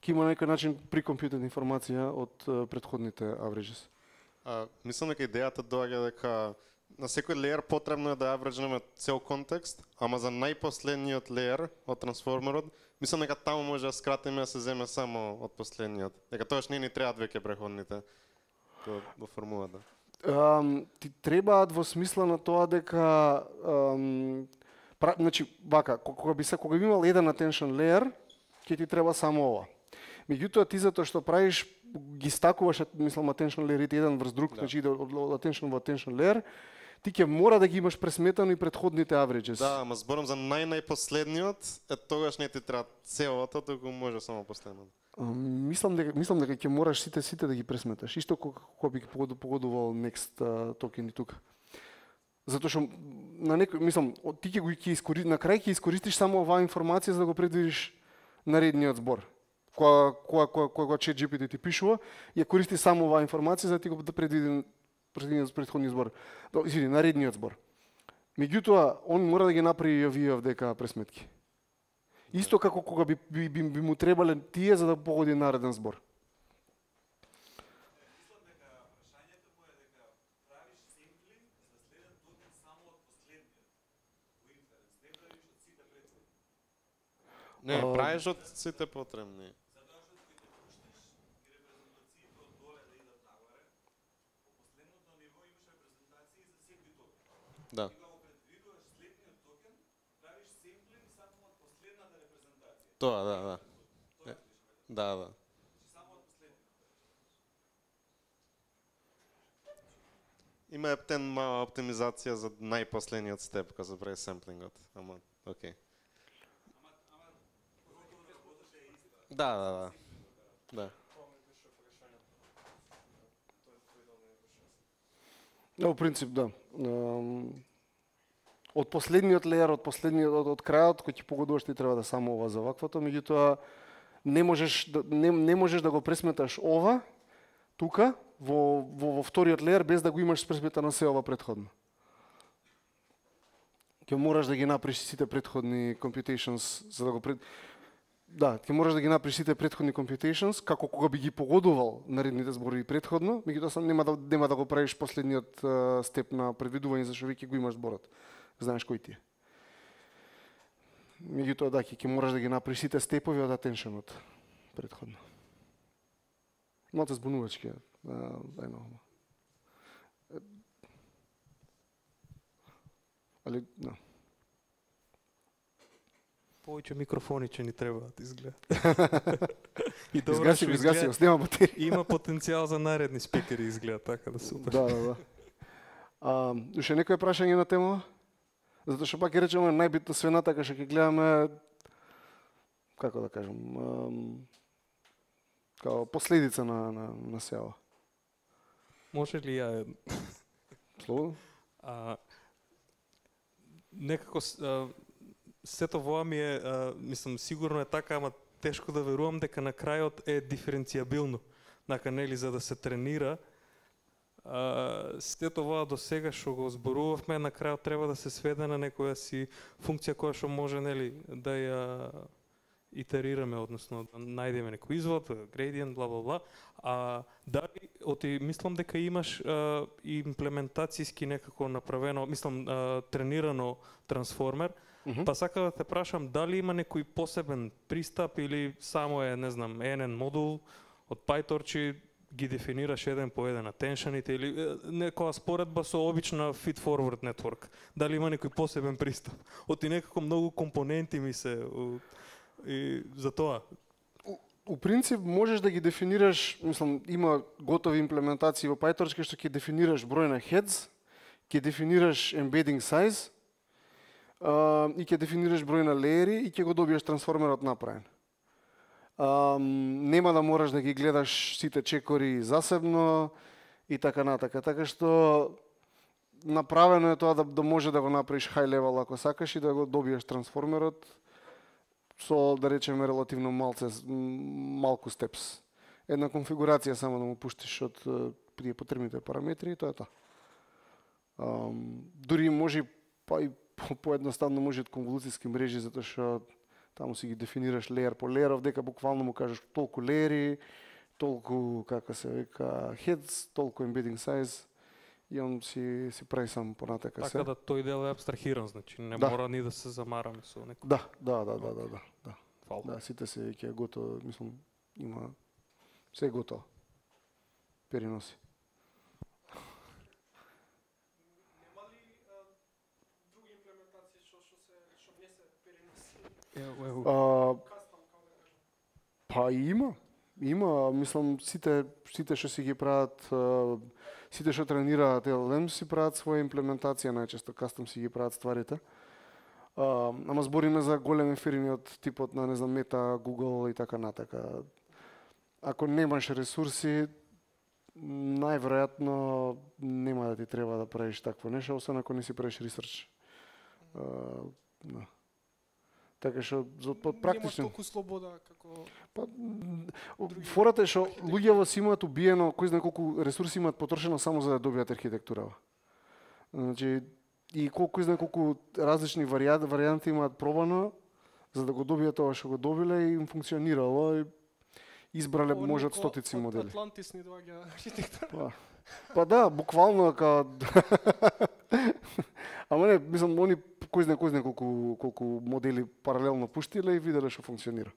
Ќе има на некој начин прикомпютет информација од претходните averages. Мислам дека идејата доаѓа дека на секој леер потребно е да авреджнеме цел контекст, ама за најпоследниот леер од трансформерот, мислам дека таму може да скратиме да се земе само од последниот. Дека тоаш не ни требаат веќе преходните во формулата. Ти требаат во смисла на тоа дека значи вака, кога би имал еден attention layer, ќе ти треба само ова. Меѓутоа ти затоа што правиш ги стакуваш, мислам, attention layer еден врз друг, значи од attention во attention layer, ти ќе мора да ги имаш пресметано и претходните averages. Да, ама зборам за најпоследниот, тогаш не ти треба целото, туку може само последното. Мислам дека ќе мораш сите да ги пресметаш. Исто кога би погодувал next токен и тука. Затоа што на некој, мислам, ти ќе искористиш, на крај ќе искористиш само оваа информација за да го предвидиш наредниот збор. Кога ChatGPT ти пишува, ја користи само оваа информација за да ти го предвиди претходниот збор. Извини, наредниот збор. Меѓутоа, он мора да ги направи и овие овдека пресметки. Исто како кога би му требале тие за да погоди нареден збор. Мислам дека прашањето му е дека правиш семплинг за следен токен само од последниот. Во инференс, не правиш од сите претходни. Не, правиш од сите потребни. Затоа што ќе те пуштиш и репрезентациите од доле да идат нагоре, по последното ниво имаш репрезентации за секој токен. Да. Тоа, да. Да. Има ептен мала оптимизација за најпоследниот степ кога се прави семплингот, ама окей. Да. Во принцип, да. Од последниот леер, од крајот кој ќе погодуваш, ти треба да само ова за ваквото, меѓутоа не можеш да го пресметаш ова тука во вториот леер без да го имаш пресметано се ова претходно. Ќе мораш да ги направиш сите претходни computations за да го ќе мораш да ги направиш сите претходни computations како кога би ги погодувал наредните зборови претходно, меѓутоа нема да го правиш последниот степ на предвидување зашто веќе го имаш зборот. Знаеш кој ти е. Меѓутоа да, ќе мораш да ги направиш сите степови од attentionот претходно. Малце збунувачки е. Али, да. Повеќе микрофони ќе ни требаат, изгледа. И изгаси, снема батерија. Има потенцијал за наредни спикери, изгледа така да супер. Да. Уште некој прашање на тема? Затоа што пак ќе речеме најбитно све така што ќе гледаме, како да кажам, као последица на сеава. Може ли ја Слободно? некако сето воа ми е, мислам, сигурно е така, ама тешко да верувам дека на крајот е диференцијабилно. Нака, нели, за да се тренира, сето воа до сега што го зборувавме, на крајот треба да се сведе на некоја си функција која што може, нели, да ја итерираме, односно да најдеме некој извод, градиент, бла бла бла. Дали мислам дека имаш имплементацијски некако направено, мислам тренирано трансформер, па сакам да те прашам дали има некој посебен пристап или само е, не знам, еден модул од PyTorch ги дефинираш еден по еден атеншените или некоја споредба со обична feed forward network. Дали има некој посебен пристап? Оти некако многу компоненти ми се и за тоа. У принцип можеш да ги дефинираш, мислам, има готови имплементации во PyTorch што ќе дефинираш број на heads, ќе дефинираш embedding size и ќе дефинираш број на леери и ќе го добиеш трансформерот направен. Нема да мораш да ги гледаш сите чекори засебно и така натака. Така што направено е тоа да може да го направиш high level ако сакаш и да го добиеш трансформерот со, да речеме, релативно малку степс. Една конфигурација само да му пуштиш од тие потребните параметри и тоа е тоа. Дури може па и поедноставно може од конволуцијски мрежи, затоа што таму си ги дефинираш леер по леер, дека буквално му кажеш толку леери, толку, како се века, heads, толку embedding size и он си прави сам понатака се. Така да тој дел е абстрахиран, значи не мора ни да се замараме со некој. Да. Фала. Да, сите се ќе готово, мислам, има се готово. Переноси. Нема ли други имплементации што не се переноси? Па има, мислам, сите што си ги прават, сите што тренираат LLM си прават своја имплементација, најчесто кастом си ги прават стварите. Ама збориме за големи фирми од типот на, не знам, Мета, Google и така натака. Ако немаш ресурси, најверојатно нема да ти треба да правиш такво нешто, освен ако не си правиш ресерч. Така што практично немаш толку слобода како фората е што луѓето си имаат убиено, кој знае колку ресурси имаат потрошено само за да добијат архитектурава. Значи и кој знае колку различни варијанти имаат пробано за да го добијат тоа што го добиле и им функционирало и избрале може од стотици модели. Атлантис ни доаѓа архитектура. Па да, буквално како ама не, мислам, они кој знае колку модели паралелно пуштиле и виделе што функционира.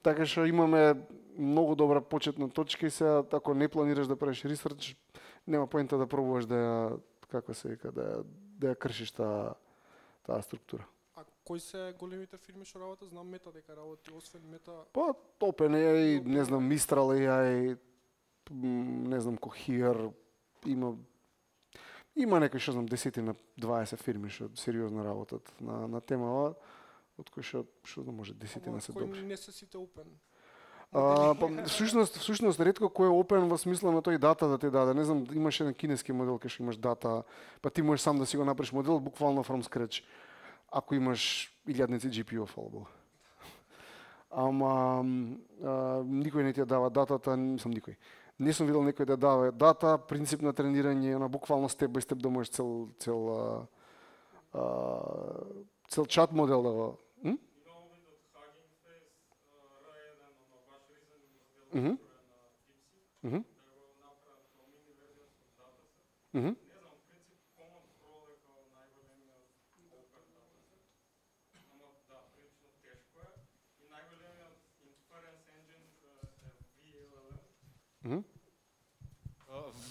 Така што имаме многу добра почетна точка и сега ако не планираш да правиш ресерч, нема поента да пробуваш да ја, како се вика, да ја кршиш таа структура. А кои се големите фирми што работат? Знам Мета дека работи, освен Мета. Па OpenAI, не знам, Mistral AI, не знам, Cohere, има некои што знам 10 на 20 фирми што сериозно работат на темава, од кои што може 10 на се добри. Кои не се сите open? Всушност ретко кој е open во смисла на тој дата да ти даде. Не знам, имаш еден кинески модел кај што имаш дата, па ти можеш сам да си го направиш модел буквално from scratch. Ако имаш илјадници GPU, фала Богу. Ама никој не ти ја дава датата, мислам никој. Не сум видел некој да дава дата, принцип на тренирање, на буквално степ бај степ да можеш цел чат модел да го.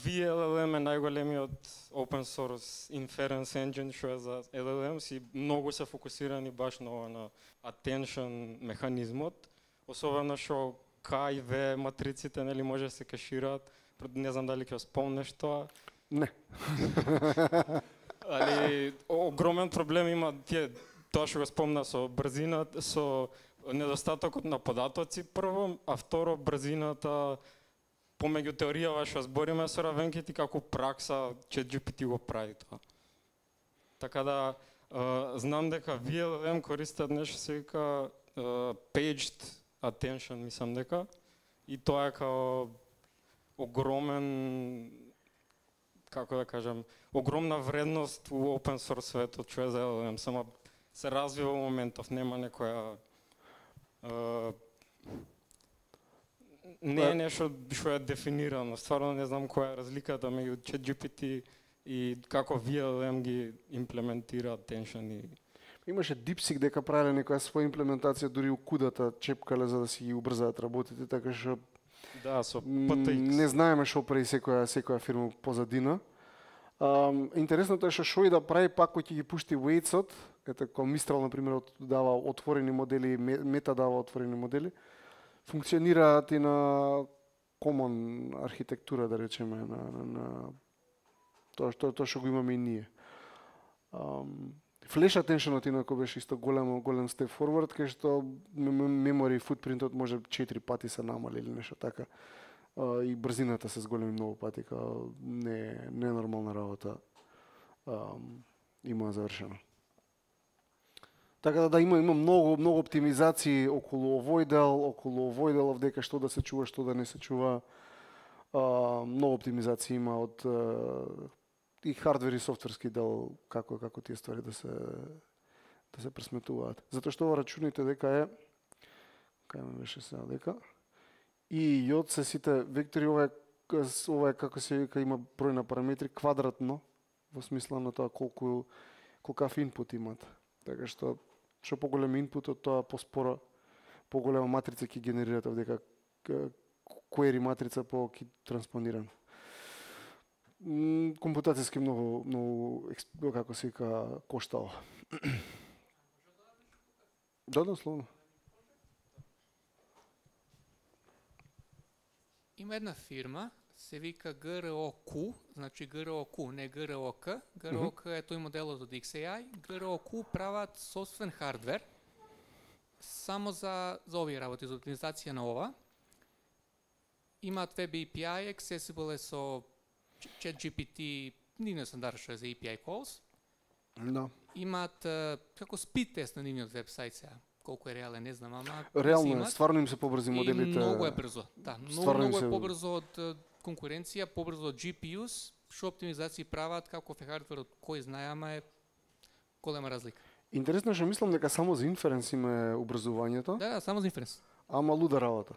VLLM е најголемиот open source inference engine што е за LLMs и многу се фокусирани баш на attention механизмот, особено што K и V матриците нели може да се кешираат. Не знам дали ќе спомнеш тоа. Не. Али огромен проблем има тоа што го спомна со брзината, со недостатокот на податоци прво, а второ брзината помеѓу теоријава што збориме со равенките како пракса ChatGPT го прави тоа. Така да знам дека VLM користат нешто се вика paged attention, мислам дека, и тоа е као огромен, како да кажам, огромна вредност у open source светот што е за LLM, само се развива во моментов, нема некоја не е нешто што е дефинирано. Стварно не знам која е разликата меѓу ChatGPT и како VLM ги имплементира attention и Имаше DeepSeek дека правеле некоја своја имплементација дури у кудата чепкале за да си ги убрзаат работите, така што да, со PTX. Не знаеме што прави секоја фирма позадина. Интересното е што и да прави пак кој ќе ги пушти weights-от, ете како Mistral на пример дава отворени модели, Meta дава отворени модели, функционираат и на common архитектура, да речеме, на тоа што го имаме и ние. Flash attention-от инако беше исто голем step forward, кај што memory footprint-от може 4 пати се намали или нешто така. И брзината се зголеми многу пати, као не е нормална работа. Има завршено. Така да има многу оптимизации околу avoidal дека што да се чува, што да не се чува. Многу оптимизации има од и хардвер и софтверски дел како тие ствари да се пресметуваат. Затоа што рачуните дека е кај ме беше сега дека и јод се сите вектори, ова е како се вика има број на параметри квадратно во смисла на тоа колкав инпут имат. Така што поголем инпутот, тоа поспоро поголема матрица ќе генерирате дека query матрица ќе транспониран. Компутацијски многу како се вика коштало. Да, словно. Има една фирма, се вика GROQ, значи GROQ, не GROK. GROK е тој моделот од XAI. GROQ прават собствен хардвер само за овие работи, за оптимизација на ова. Имаат Web API, accessible е со ChatGPT, нивниот стандард што е за API calls. Да. Имаат како спид тест на нивниот вебсайт сега. Колку е реален, не знам, ама реално е, стварно им се побрзи моделите. И многу е брзо. Да, многу е побрзо од конкуренција, побрзо од GPUs, што оптимизации прават, каков е хардверот, кој знае, ама е голема разлика. Интересно што мислам дека само за инференс има образувањето. Да, само за инференс. Ама луда работа.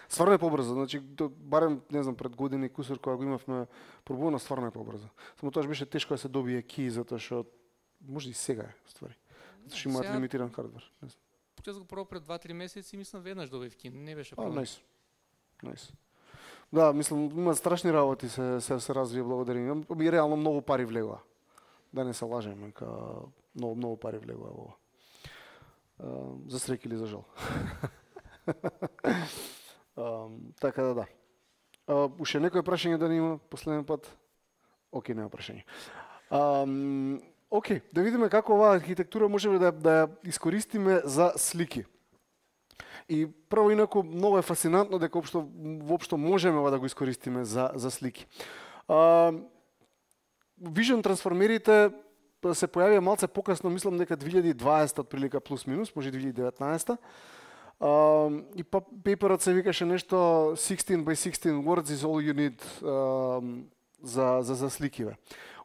Стварно е побрзо, значи барем не знам пред години кусор кога го имавме пробувано, стварно е побрзо. Само тоа беше тешко да се добие ки затоа што може и сега е ствари. Затоа што имаат лимитиран хардвер. Јас го пробав пред 2-3 месеци и мислам веднаш добив ки, не беше проблем. Најс. Да, мислам има страшни работи се развија благодарение. И реално многу пари влегува. Да не се лажеме, многу пари влегува во ова. За среќа или за жал. Така да. Уште некој прашање да не има последен пат? Океј, нема прашање. Океј, да видиме како оваа архитектура можеме да ја искористиме за слики. И прво инаку многу е фасцинантно дека воопшто можеме да го искористиме за слики. Vision трансформерите се појавија малце покасно, мислам дека 2020 отприлика плюс минус, може 2019. И пейперот се викаше нешто 16 by 16 words is all you need за сликиве.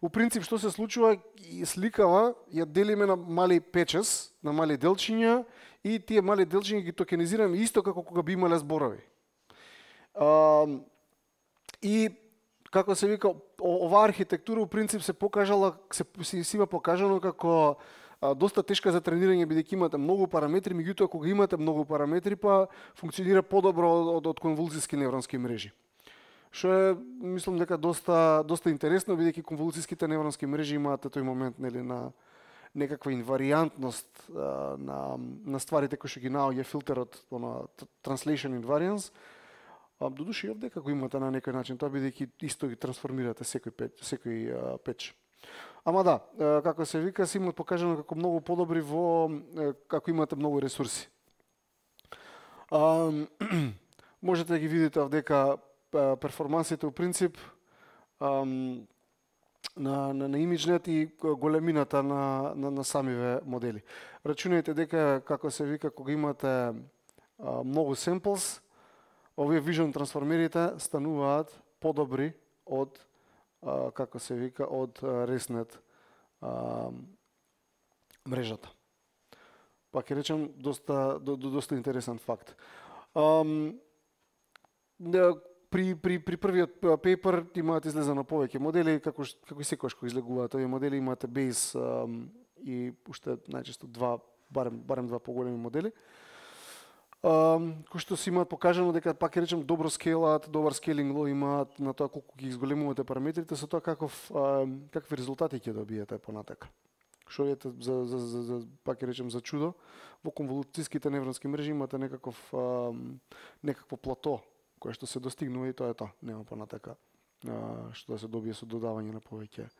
У принцип што се случува, сликава ја делиме на мали patches, на мали делчиња и тие мали делчиња ги токенизираме исто како кога би имале зборови. И како се вика, оваа архитектура у принцип се покажала, се има покажано како доста тешка за тренирање бидејќи имате многу параметри, меѓутоа кога имате многу параметри па функционира подобро од конволцијски невронски мрежи. Што е, мислам дека доста интересно бидејќи конволцијските невронски мрежи имаат тој момент нели на некаква инваријантност на стварите кои што ги наоѓа филтерот на translation invariance. Додуше и овде како имате на некој начин тоа бидејќи исто ги трансформирате секој печ. Ама да, како се вика, се имат покажано како многу подобри како имате многу ресурси. Можете да ги видите овдека перформансите у принцип на имиджнет и големината на самиве модели. Рачунајте дека како се вика кога имате многу семплс, овие vision трансформерите стануваат подобри од како се вика од ResNet мрежата. Пак ќе речем доста интересен факт. При првиот пейпер имаат излезено повеќе модели, како и секогаш кога излегуваат овие модели имате base и уште најчесто барем два поголеми модели. Кои што си имаат покажано дека пак ќе речем добро скейлаат, добар скейлинг ло имаат на тоа колку ги изголемувате параметрите, со тоа какви резултати ќе добиете понатака. Што е за пак ќе речем за чудо, во конволуциските невронски мрежи имате некакво плато кое што се достигнува и тоа е тоа, нема понатака што да се добие со додавање на повеќе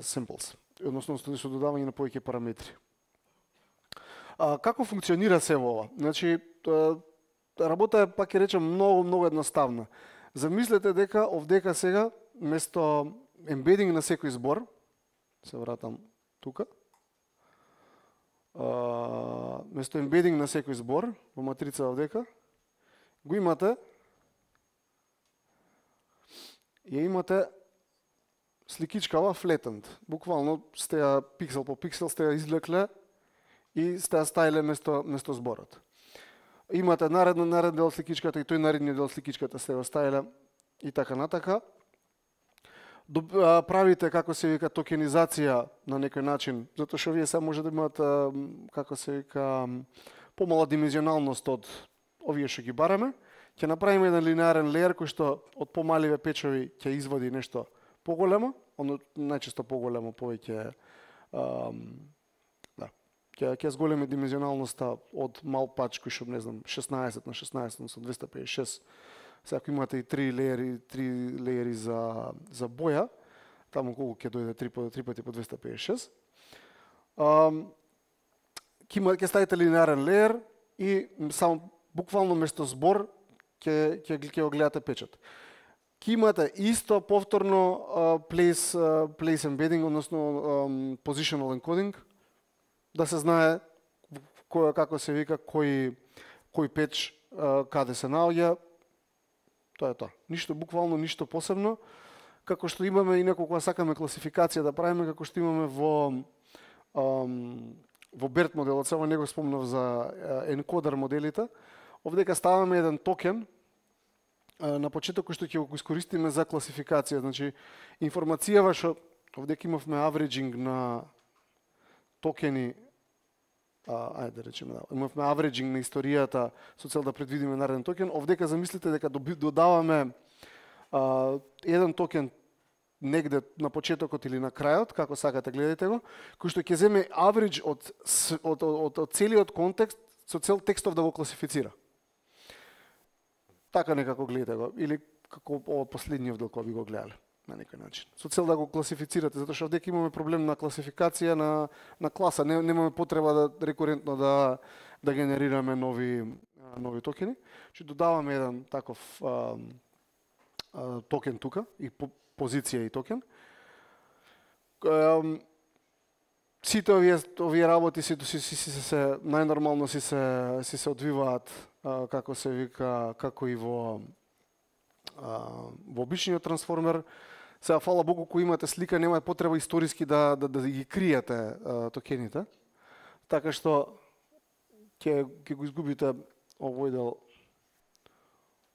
samples, односно со додавање на повеќе параметри. Како функционира се ова? Значи, работа е, пак ќе речем, многу едноставна. Замислете дека овдека сега, место ембединг на секој збор, се вратам тука, место ембединг на секој збор, во матрица овдека, го имате, сликичкава flattened. Буквално сте ја пиксел по пиксел, сте ја извлекле и сте ја ставиле место зборот. Имате нареден дел од сликичката и тој наредниот дел од сликичката сте ја ставиле и така натака. Правите, како се вика, токенизација на некој начин, затоа што вие сега може да имате, како се вика, помала димензионалност од овие што ги бараме. Ќе направиме еден линеарен леер кој што од помаливе печови ќе извади нешто поголемо, најчесто поголемо, повеќе ќе зголеми димензионалноста од мал пач кој што не знам 16 на 16 на 256. Сега ако имате и три леери за боја, таму колку ќе дојде 3 пати по 256. Ќе ставите линеарен леер и само буквално место збор ќе го гледате печат. Ке имате исто повторно place embedding, односно positional encoding, да се знае како се вика кој печ каде се наоѓа. Тоа е тоа. Буквално ништо посебно. Како што имаме и неколку сакаме класификација да правиме, како што имаме во BERT моделот, само не го спомнав за енкодер моделите. Овдека ставаме еден токен на почеток кој што ќе го искористиме за класификација. Значи, информацијава што овдека имавме авреджинг на токени, да речеме, имавме авреджинг на историјата со цел да предвидиме нареден токен. Овдека замислите дека додаваме еден токен негде на почетокот или на крајот, како сакате гледате го, кој што ќе земе авредж од целиот контекст со цел текстов да го класифицира. Така некако гледате го, или како ова последниот дел кој би го гледале на некој начин. Со цел да го класифицирате, затоа што овдека имаме проблем на класификација на класа, немаме потреба да рекурентно да генерираме нови токени. Че додаваме еден таков токен тука и позиција и токен. Сите овие работи најнормално си се одвиваат како се вика, како и во обичниот трансформер. Сега, фала Богу, кој имате слика, нема потреба историски да ги криете токените. Така што ќе го изгубите овој дел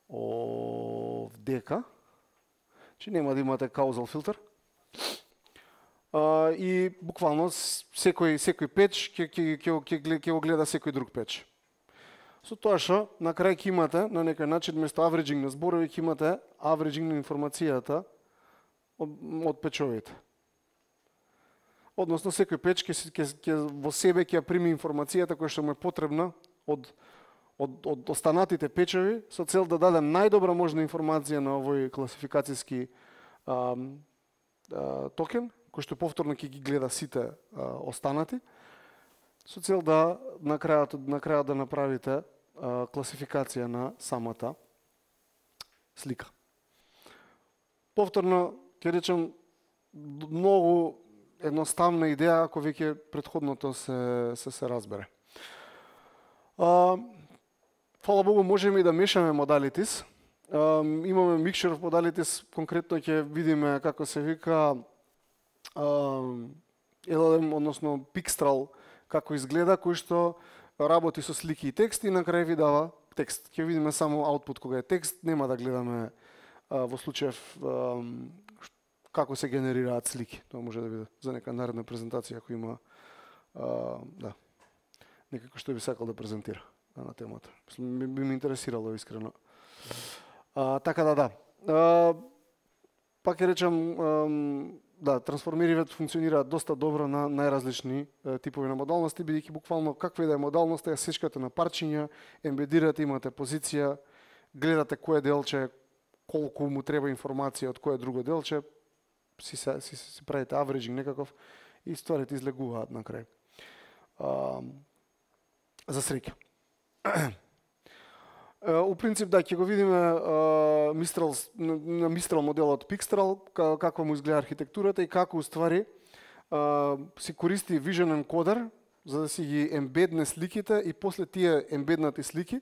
овдека. Че нема да имате causal филтер. И буквално секој печ ќе го гледа секој друг печ. Со тоа што на крај ќе имате на некој начин место авреджинг на зборови ќе имате авреджинг на информацијата од печовите. Односно секој печ во себе ќе прими информацијата која што му е потребна од останатите печови со цел да даде најдобра можна информација на овој класификацијски токен кој што повторно ќе ги гледа сите останати, со цел да на крајот да направите класификација на самата слика. Повторно, ќе речем, многу едноставна идеја ако веќе претходното се разбере. Фала Богу, можеме и да мешаме modalities. Имаме mixture of modalities, конкретно ќе видиме како се вика LLM, односно Pixtral, како изгледа, кој што работи со слики и текст и на крај ви дава текст. Ќе видиме само output кога е текст, нема да гледаме во случаев како се генерираат слики. Тоа може да биде за нека наредна презентација ако има некако што би сакал да презентира на темата. Би ме интересирало искрено. Така да. Пак ќе речам, трансформериваат функционираат доста добро на најразлични типови на модалности, бидејќи буквално каква и да е модалноста, ја сечкате на парчиња, ембедирате, имате позиција, гледате кое делче, колку му треба информација од кое друго делче, си правите авреджинг некаков и стварите излегуваат на крај. За среќа. У принцип, ќе го видиме на Mistral моделот Pixtral, како му изгледа архитектурата и како уствари си користи Vision Encoder, за да си ги ембедне сликите и после тие ембеднати слики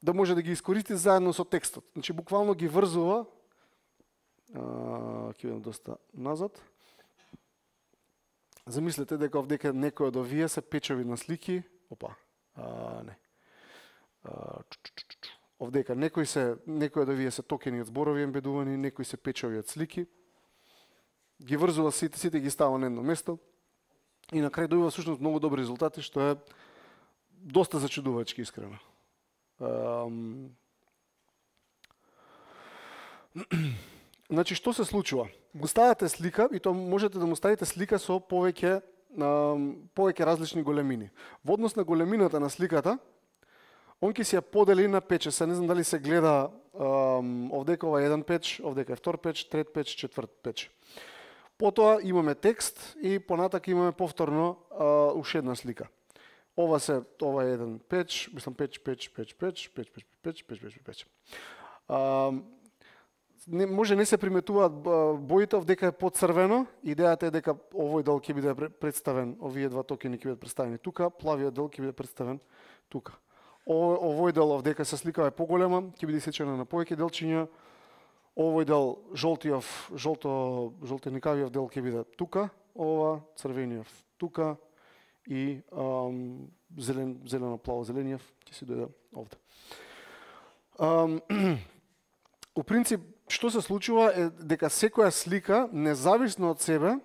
да може да ги искористи заедно со текстот. Значи, буквално ги врзува, ќе видам доста назад, замислете дека овдека некој од овие се печови на слики, не. Овдека некои од овие се токени од зборови ембедувани, некои се печови од слики. Ги врзува сите ги става на едно место и на крај добива всушност многу добри резултати, што е доста зачудувачки искрено. Значи, што се случува? Го ставате слика и тоа можете да му ставите слика со повеќе различни големини. Во однос на големината на сликата, он ќе си ја подели на печеса. Не знам дали се гледа овдека ова еден печ, овдека е втор печ, трет печ, четврт печ. Потоа имаме текст и понатак имаме повторно уште една слика. Ова е еден печ, мислам печ. Може не се приметуваат боите, овдека е подцрвено. Идејата е дека овој дел ќе биде представен, овие два токени ќе бидат представени тука, плавиот дел ќе биде представен тука. Овој дел овдека се сликава е поголема, ќе биде исечена на повеќе делчиња. Овој дел жолтеникавиот дел ќе биде тука, ова црвениот тука и зелено-плаво-зелениот ќе си дојде овде. У принцип, што се случува е дека секоја слика, независно од себе,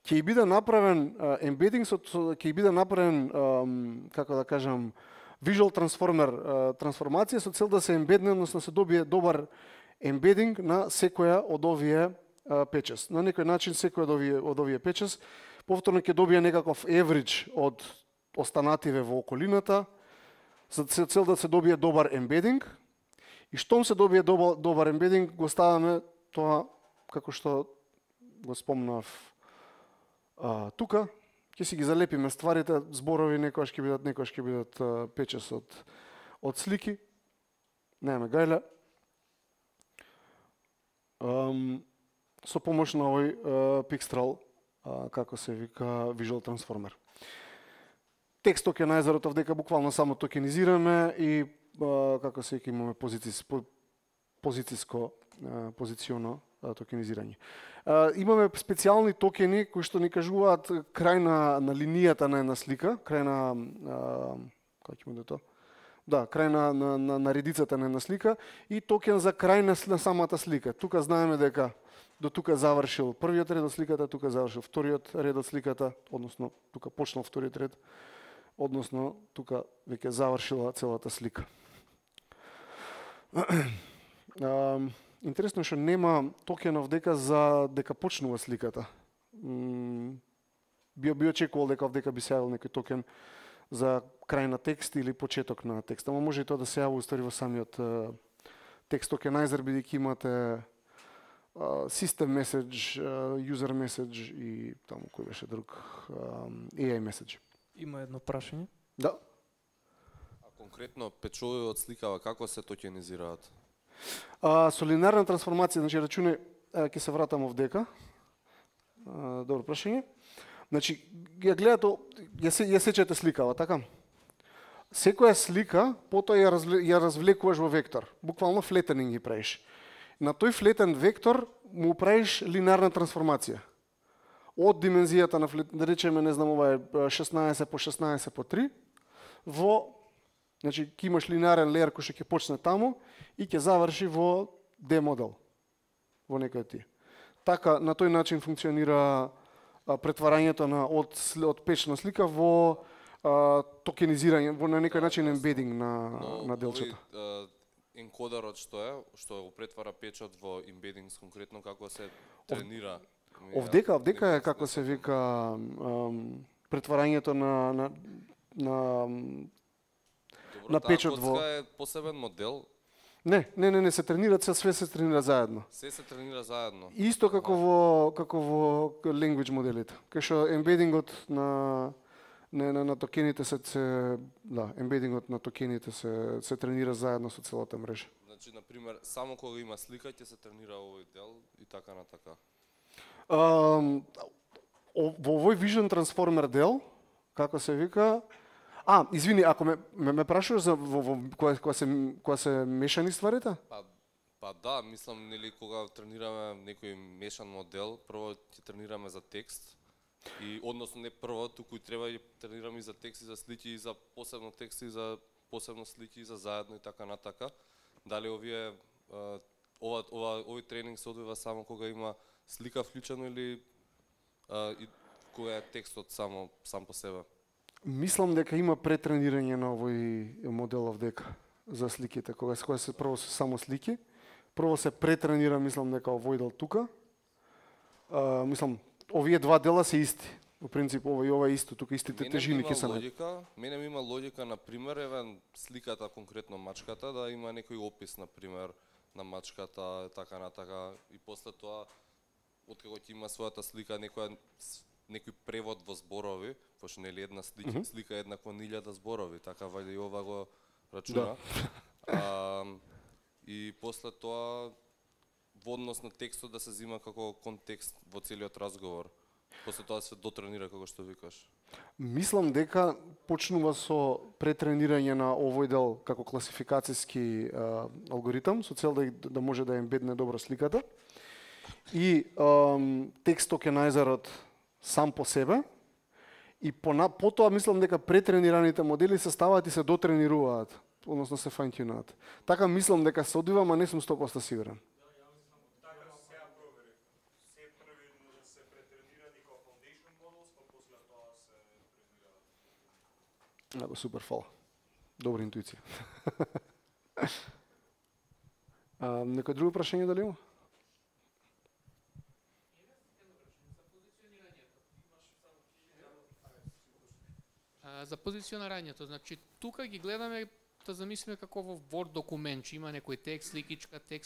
ќе биде направен ембединг, ќе биде направен, како да кажам, visual трансформација со цел да се ембедне, односно се добие добар ембединг на секоја од овие печес. На некој начин секој од овие печес повторно ќе добие некаков average од останативе во околината, за цел да се добие добар ембединг. И штом се добие добар ембединг, го ставаме тоа, како што го спомнав тука, ќе си ги залепиме стварите, зборови некојаш ќе бидат печес од слики. Немаме гајле. Со помош на овој Pixtral, како се вика Visual Transformer. Текст токенайзерот овдека буквално само токенизираме и како се вика имаме позиционно токенизирање. Имаме специјални токени кои што ни кажуваат крај на линијата на една слика, крај на крај на редицата на една слика и токен за крај на самата слика. Тука знаеме дека до тука завршил првиот ред од сликата, тука завршил вториот ред од сликата, односно тука почнал вториот ред, односно тука веќе завршила целата слика. Интересно што нема токен овдека за дека почнува сликата. Би очекувал дека овдека би се јавил некој токен за крај на текст или почеток на текст. Ама може и тоа да се јави уствари во самиот текст токенайзер, бидејќи имате system message, user message и таму кој беше друг AI message. Има едно прашање. Да. А конкретно печовивот сликава како се токенизираат? Со линарна трансформација, значи рачуне, ќе се вратам овдека. Добро прашање. Значи, ја гледате, ја сечете сликава, така? Секоја слика, потоа ја развлекуваш во вектор. Буквално флетенинг ги правиш. На тој флетен вектор му правиш линарна трансформација. Од димензијата на да речеме, не знам, ова е 16 по 16 по 3, значи ќе имаш линарен леер кој ќе почне таму и ќе заврши во D модел, во некој ти. Така, на тој начин функционира претварањето од печна слика во токенизирање, во на некој начин ембединг на делчето. Енкодарот што го претвара печот во ембединг конкретно како се тренира? Овдека е како се вика претварањето на печот во... Добро, таа е посебен модел? Не, се тренираат, све се тренира заедно. Се тренира заедно. Исто како во language моделите. Кај што ембедингот на токените ембедингот на токените се тренира заедно со целата мрежа. Значи, на пример, само кога има слика ќе се тренира овој дел и така на така. Во овој Vision Transformer дел, како се вика, извини, ако ме прашуваш за кога се мешани стварите? Па да, мислам, нели кога тренираме некој мешан модел, прво ќе тренираме за текст. И односно не прво, туку и треба да тренираме и за текст и за слики и за посебно текст и за посебно слики и за заедно и така натака. Дали овој тренинг се одвива само кога има слика вклучено или и кога е текстот сам по себе? Мислам дека има претренирање на овој модел овдека за сликите, кога се прво се само слики, прво се претренира, мислам дека овој дел тука. Мислам, овие два дела се исти. Во принцип, ова и ова е исто, тука истите тежини ќе се Мене ми има логика, на пример, сликата, конкретно мачката, да има некој опис, на пример, на мачката, така натака, и после тоа, откако ќе има својата слика, некој превод во зборови, пошто нели една слика е еднакво на 1000 зборови, така вајде и ова го рачуна. И после тоа, во однос на текстот да се зима како контекст во целиот разговор. После тоа се дотренира, како што викаш. Мислам дека почнува со претренирање на овој дел како класификацијски алгоритам, со цел да може да ембедне добро сликата. И текст токенайзерот сам по себе. И потоа мислам дека претренираните модели се ставаат и се дотренируваат, односно се фајнтюнаат. Така мислам дека се одвива, ама не сум 100% сигурен. Супер, фала. Добра интуиција. Некој друго прашање дали има? За позиционирањето, значи тука ги гледаме да замислиме како во Word документ, че има некој текст,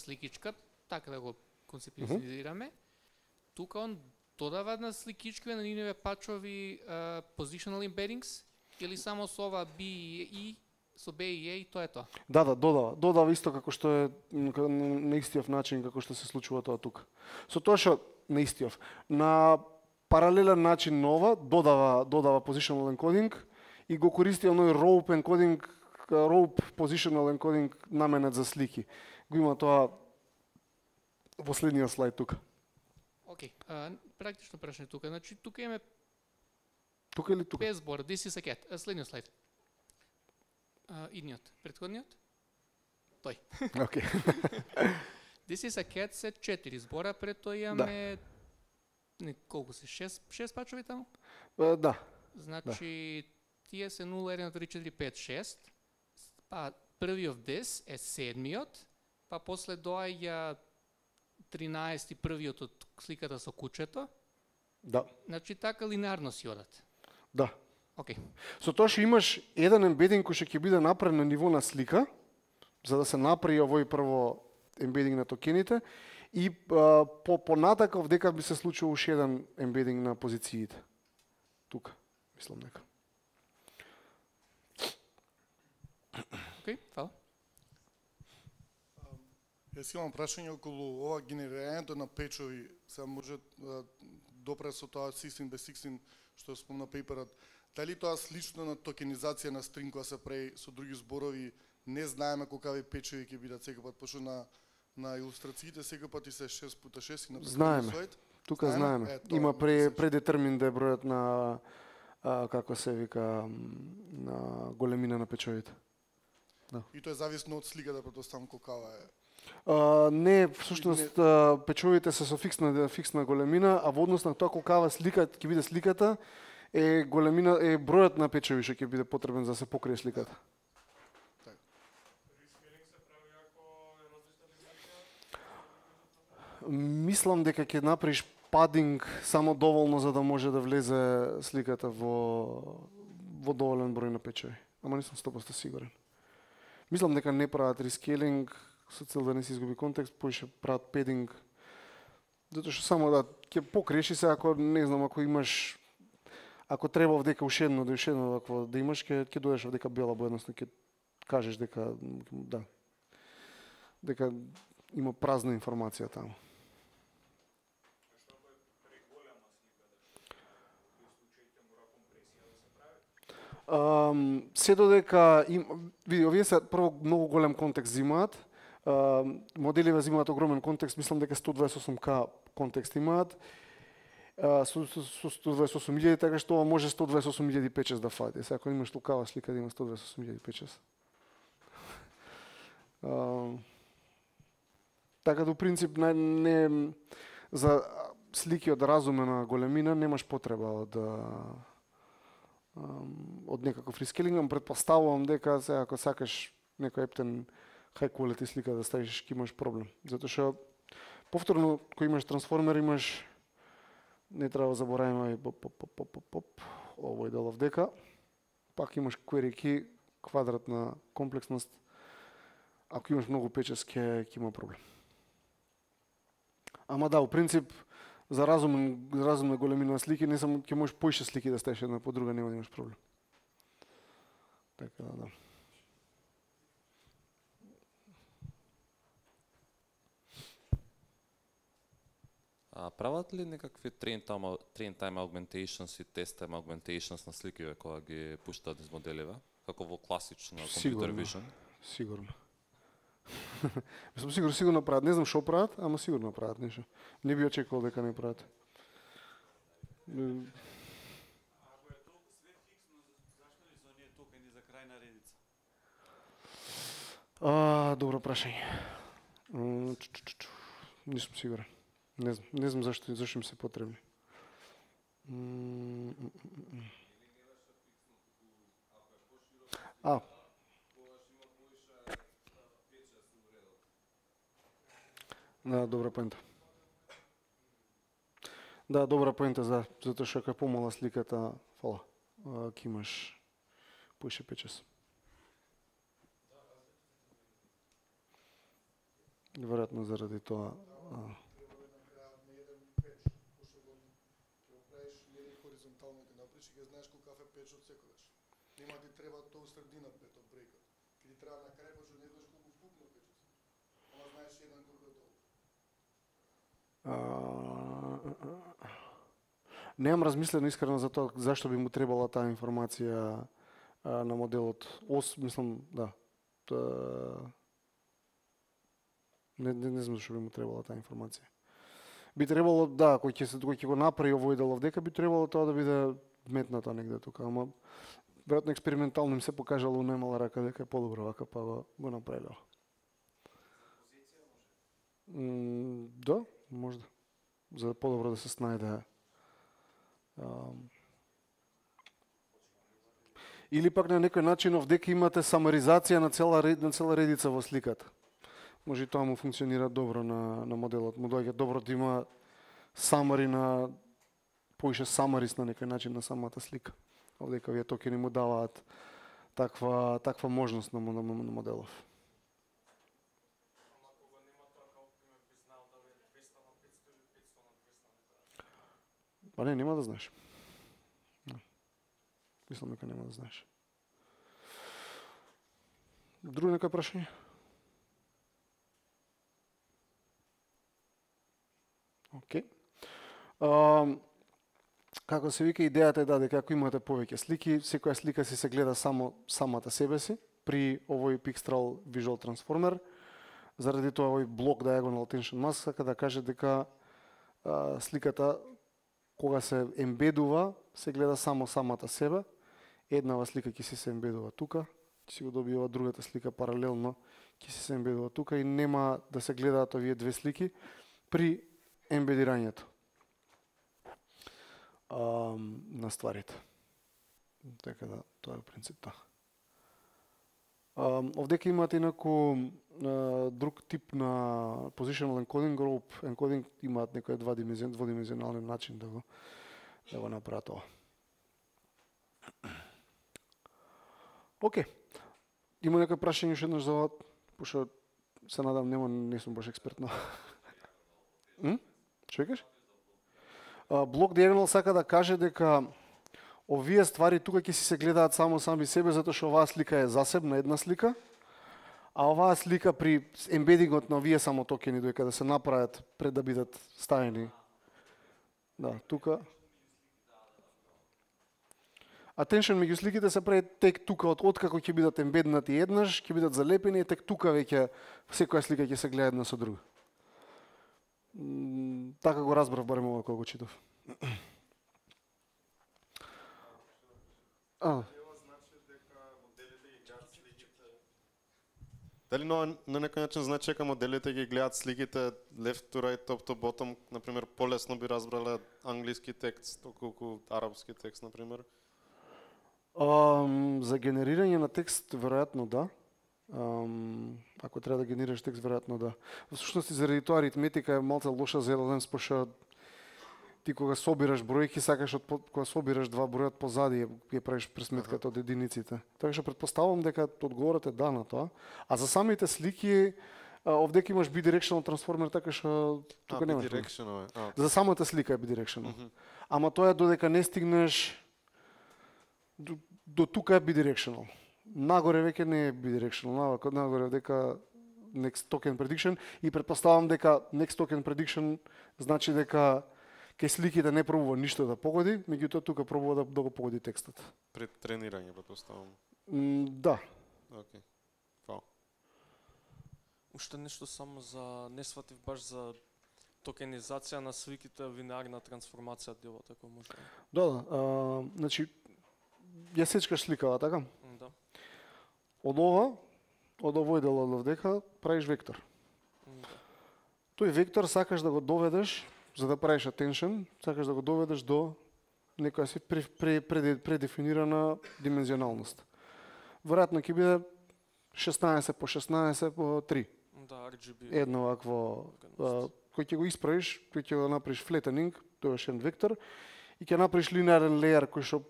сликичка, така да го концептуализираме. Тука он додава една сликичка на нивните пачови positional embeddings, или само со ова B и со B и A и тоа е тоа? Да, додава исто како што е на истиот начин како што се случува тоа тука. Со тоа што на истиот, на паралелен начин нова додава positional encoding и го користи оној rope positional encoding наменет за слики. Го има тоа во следниот слайд тука. Океј, практично прашање тука. Значи тука имаме тука или тука? Без збор, this is a cat. Следниот слайд. Идниот, претходниот. Тој. Океј. This is a cat се 4 збора, пред тоа имаме колку се 6 пачови таму? Да. Значи тие се 0, 1, 2, 3, 4, 5, 6. Па првиот this е 7-миот, па после доаѓа 13 првиот од сликата со кучето. Да. Значи така линеарно си одат. Да. Океј. Со тоа што имаш еден ембединг кој ќе биде направен на ниво на слика, за да се направи овој прво ембединг на токените и понатака дека би се случило уште еден ембединг на позициите. Тука, мислам дека. Океј, фала. Јас имам прашање околу ова генерирањето на печови. Сега може допре со тоа 16 без 16 што спомна пейперот. Дали тоа слично на токенизација на стринг која се прави со други зборови, не знаеме колкави печови ќе бидат секој пат, пошто на илустрациите секој пат и се 6x6 и на знаеме. Тука знаеме. Има предетермин да е бројот на како се вика на големина на печовите. Да. И тоа е зависно од сликата, претпоставам колкава е. Не, всушност печовите се со фиксна големина, а во однос на тоа колкава слика ќе биде сликата е големина е бројот на печови што ќе биде потребен за да се покрие сликата. Мислам дека ќе направиш падинг само доволно за да може да влезе сликата во доволен број на печови. Ама не сум 100% сигурен. Мислам дека не прават рескелинг со цел да не се изгуби контекст, поише прават пединг. Затоа што само да ќе покриеш и се ако не знам ако имаш ако треба вдека уште едно вакво да имаш ќе дојдеш вдека бела боја, односно ќе кажеш дека да. Дека има празна информација таму. Се додека види овие се прво многу голем контекст зимаат. Моделиве зимаат огромен контекст, мислам дека 128K контекст имаат. Со 128.000, така што ова може 128.000 печес да фати. Сега ако имаш толкава слика да има 128.000 печес. Така до принцип не за слики од разумена големина немаш потреба од некаков рескелинг, претпоставувам дека сега ако сакаш некој ептен high quality слика да ставиш, ќе имаш проблем. Затоа што повторно кога имаш трансформер имаш не треба да забораваме овој дел овдека. Пак имаш query key, квадратна комплексност. Ако имаш многу печес ќе има проблем. Ама да, во принцип за разумна големина слики не само ќе можеш поише слики да ставиш една по друга, нема да имаш проблем. Така да. Прават ли некакви train time augmentations и test time augmentations на сликиве кога ги пуштаат низ моделиве, како во класично computer vision? Сигурно. Сум сигурно прават. Не знам што прават, ама сигурно прават нешто. Не би очекувал дека не прават. Ако е толку све фиксно, зашто ли се оние токени за крајна редица? Добро прашање. Не сум сигурен. Не знам зашто им се потребни. Да, добра поента. Да, добра поента затоа што ако е помала сликата, фала, ќе имаш поише печес. Веројатно заради тоа. Ќе знаеш колкав е печот секогаш. Нема ти треба тоа средина петот брекот. Ќе ти треба на крај, пошто не знаеш колку вкупно печот. Ама знаеш еден колку е тоа. Немам размислено искрено за тоа зашто би му требала таа информација на моделот. Мислам, да. Не знам зашто би му требала таа информација. Би требало, да, кој ќе го направи овој дел овдека, би требало тоа да биде вметната негде тука, ама веројатно експериментално им се покажало немала рака дека е подобро вака, па го направило. Да, може. За да подобро да се снајде. Или пак на некој начин овдека имате самаризација на цела редица во сликата. Може и тоа му функционира добро на моделот. Му доаѓа добро да има самари на поише самарис на некој начин на самата слика. Овдека овие токени му даваат таква можност на моделов. Па не, нема да знаеш. Мислам дека нема да знаеш. Друго некој прашање? Океј. Како се вика, идејата е дека ако имате повеќе слики, секоја слика се гледа само самата себе си при овој Pixtral Visual Transformer. Заради тоа овој блок Diagonal Tension Mask сака да каже дека сликата кога се ембедува, се гледа само самата себе. Еднава слика ќе се ембедува тука, ќе си го добива другата слика паралелно, ќе се ембедува тука и нема да се гледаат овие две слики при ембедирањето на стварите. Така да, тоа е принципта. Овдека имате инаку друг тип на positional encoding, group encoding, имаат некој дводимензионален начин да го направат ова. Океј. Има некој прашање уште еднаш за ова, пошто се надам не сум баш експерт на. Што викаш? Блок Diagonal сака да каже дека овие ствари тука ќе си се гледаат само сами себе, затоа што оваа слика е засебна една слика, а оваа слика при ембедингот на овие само токени додека да се направат пред да бидат ставени. Да, тука. Attention меѓу сликите се прави тек тука, откако ќе бидат ембеднати еднаш, ќе бидат залепени и тек тука веќе секоја слика ќе се гледа една со друга. Така го разбрав барем ова кога го читав. Дали на некој начин значи дека моделите ги гледаат сликите left to right, top to bottom, например, полесно би разбрале англиски текст отколку арапски текст, например? За генерирање на текст, веројатно да. Ако треба да генерираш текст, веројатно да. Во сушност, заради тоа аритметика е малце лоша за LLM, пошто ти кога собираш бројки, сакаш кога собираш два бројот позади, ја правиш пресметката од единиците. Така што претпоставувам дека одговорот е да на тоа. А за самите слики, овдека имаш bidirectional трансформер, така што тука немаш. Bidirectional е. За самата слика е bidirectional. Ама тоа е додека не стигнеш до тука е bidirectional. Нагоре веќе не е bidirectional, нагоре дека next token prediction и претпоставам дека next token prediction значи дека кај сликите не пробува ништо да погоди, меѓутоа тука пробува да го погоди текстот. Пред тренирање претпоставам. Да. Океј. Фал. Уште нешто само за не сватив баш за токенизација на сликите, линеарна трансформација делот, ако може. Да, значи ја сечкаш сликава, така? Да. Од овој дел од овдека правиш вектор. Да. Тој вектор сакаш да го доведеш, за да правиш attention, сакаш да го доведеш до некоја си предефинирана димензионалност. Веројатно ќе биде 16 по 16 по 3. Да, RGB. Едно вакво, кој ќе го исправиш, кој ќе го направиш flattening, тој е еден вектор, и ќе направиш линеарен леер кој што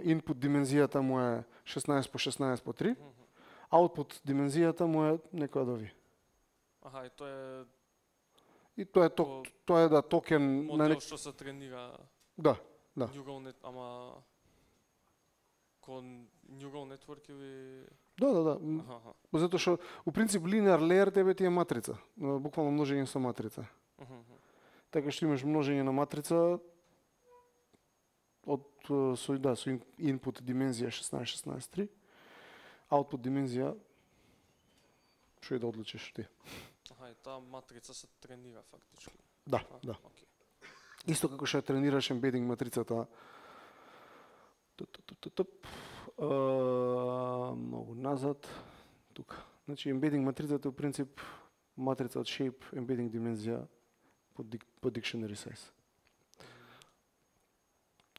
input димензијата му е 16 по 16 по 3, output димензијата му е некој од овие. Аха, и тоа е тоа е да токен модел што се тренира. Да. Neural net, ама кон neural network или Да. Затоа што у принцип линеар леер тебе ти е матрица, буквално множење со матрица. Така што имаш множење на матрица со input димензија 16-16-3, output димензија што е да одлучиш ти. Аха, и таа матрица се тренира фактички. Да. Okay. Исто како што тренираш embedding матрицата. Многу назад. Тука. Значи embedding матрицата е у принцип матрица од shape, embedding димензија по dictionary size.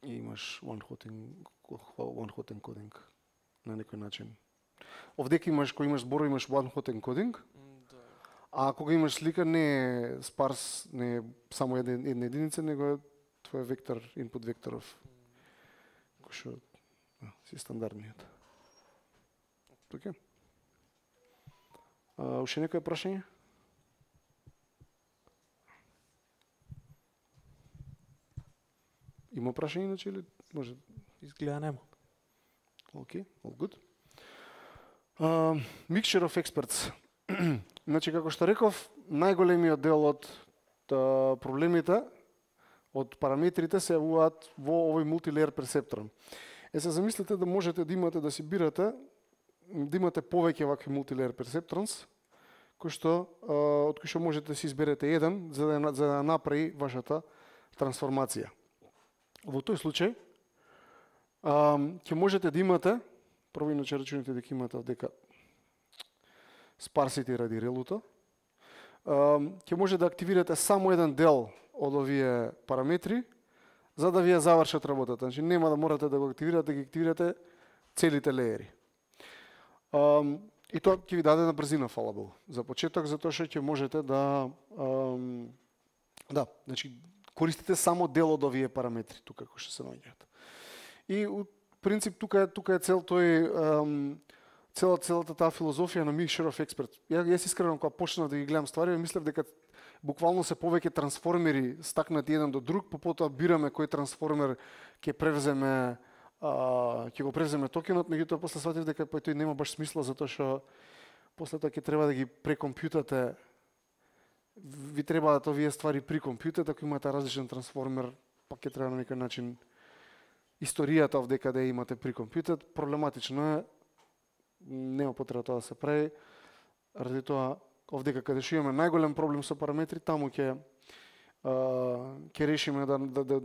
И имаш one hot encoding на некој начин. Овдека имаш, кога имаш зборови, имаш one hot encoding. А кога имаш слика не е спарс, не е само една единица, него е твој вектор, input векторов, кој што си стандардниот. Така. Уште некој прашање? има прашање иначе или може? Изгледа нема. Окей, all good. Mixture of experts. Значи, како што реков, најголемиот дел од проблемите, од параметрите се явуваат во овој мултилеер персептрон. Се замислите да можете да имате, да си бирате, да имате повеќе вакви мултилеер персептронс, од кои што можете да си изберете еден за да направи вашата трансформација. Во тој случај, ќе можете да имате, прво иначе рачуните дека имате дека спарсите ради релуто, ќе може да активирате само еден дел од овие параметри, за да вие завршат работата. Значи, нема да морате да го активирате, да ги активирате целите леери. И тоа ќе ви даде на брзина, фала Богу. За почеток, затоа што ќе можете да значи, користите само дел од овие параметри, тука кои што се наоѓаат. И, у принцип, тука е цел тој целата таа филозофија на Mixture of Experts. Јас искрено кога почнав да ги гледам ствари, мислев дека буквално се повеќе трансформери стакнати еден до друг, потоа бираме кој трансформер ќе превземе ќе го превземе токенот, меѓутоа после сватив дека тој нема баш смисла затоа што после тоа ќе треба да ги прекомпјутате. Ви требаат овие ствари при компјутер, ако имате различен трансформер, па ќе треба на некој начин историјата овде каде имате при компјутер, проблематично е. Нема потреба тоа да се прави. Ради тоа, овдека каде што имаме најголем проблем со параметри, таму ќе решиме да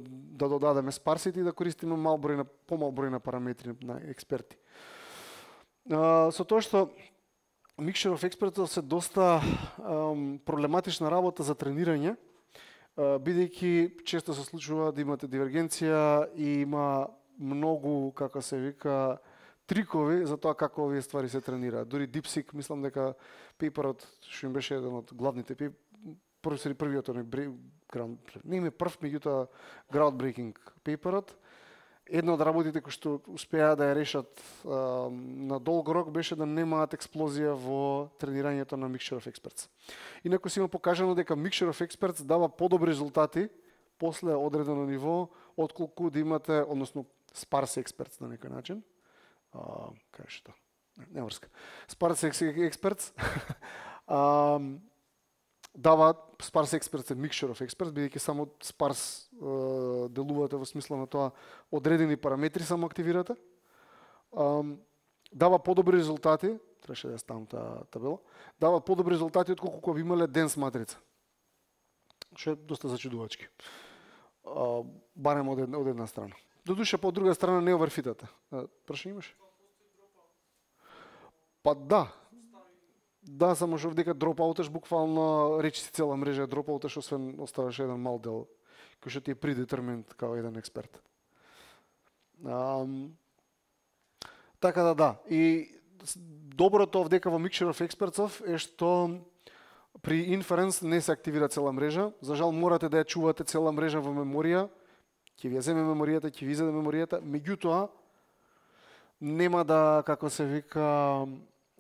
додадеме спарсите и да користиме помал број на параметри на експерти. Со тоа што Mixture of Experts се доста проблематична работа за тренирање, бидејќи често се случува да имате дивергенција и има многу, како се вика, трикови за тоа како овие ствари се тренираат. Дури DeepSeek, мислам дека пейперот, што им беше еден од главните првиот не им е прв, меѓутоа groundbreaking пейперот. Една од работите кои што успеа да ја решат на долго рок беше да немаат експлозија во тренирањето на Mixture of Experts. Инаку си има покажано дека Mixture of Experts дава подобри резултати после одредено ниво, отколку да имате, односно Sparse Experts на некој начин. Кај што? Не врска. Sparse Experts дава Sparse Experts е Mixture of Experts, бидејќи само Sparse делувате во смисла на тоа одредени параметри само активирате. Дава подобри резултати, требаше да ставам таа табела, дава подобри резултати отколку кога би имале денс матрица. Што е доста зачудувачки. Барем од една страна. Додуше по друга страна не оверфитате. Прашање имаш? Па да. Да, само што вдека дропауташ буквално речи си цела мрежа дропауташ, освен оставаш еден мал дел кој што ти е предетерминт као еден експерт. Така да. И доброто овдека во Mixture of Experts е што при inference не се активира цела мрежа. За жал морате да ја чувате цела мрежа во меморија. Ќе ви ја земе меморијата, ќе ви изеде меморијата, меѓутоа нема да, како се вика,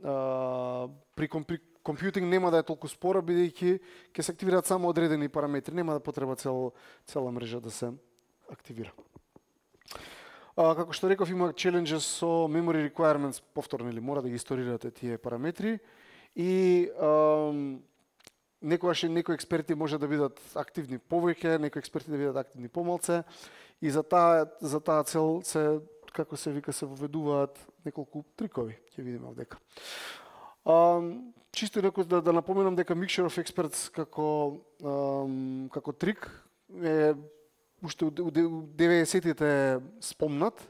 при компјутинг нема да е толку спора, бидејќи ќе се активираат само одредени параметри, нема да потреба цела мрежа да се активира. Како што реков, има challenges со memory requirements, повторно или мора да ги историрате тие параметри и некојаш некои експерти може да бидат активни повеќе, некои експерти да бидат активни помалце и за таа цел се, како се вика, се воведуваат неколку трикови, ќе видиме овдека. Чисто да напоменам дека Mixture of Experts како трик е уште у 90-тите спомнат,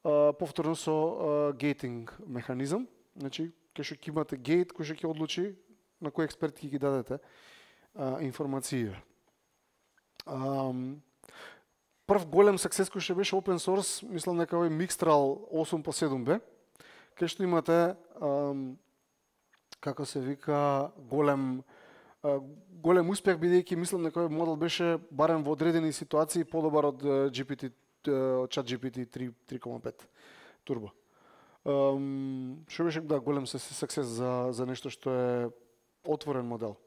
повторно со гейтинг механизам. Значи, кај што ќе имате гейт кој што ќе одлучи на кој експерт ќе ги дадете информација. Прв голем саксес кој што беше open source, мислам дека овој Mixtral 8x7b, кај што имате како се вика голем успех, бидејќи мислам дека овој модел беше барем во одредени ситуации подобар од ChatGPT 3.5 Turbo. Што беше голем саксес за нешто што е отворен модел.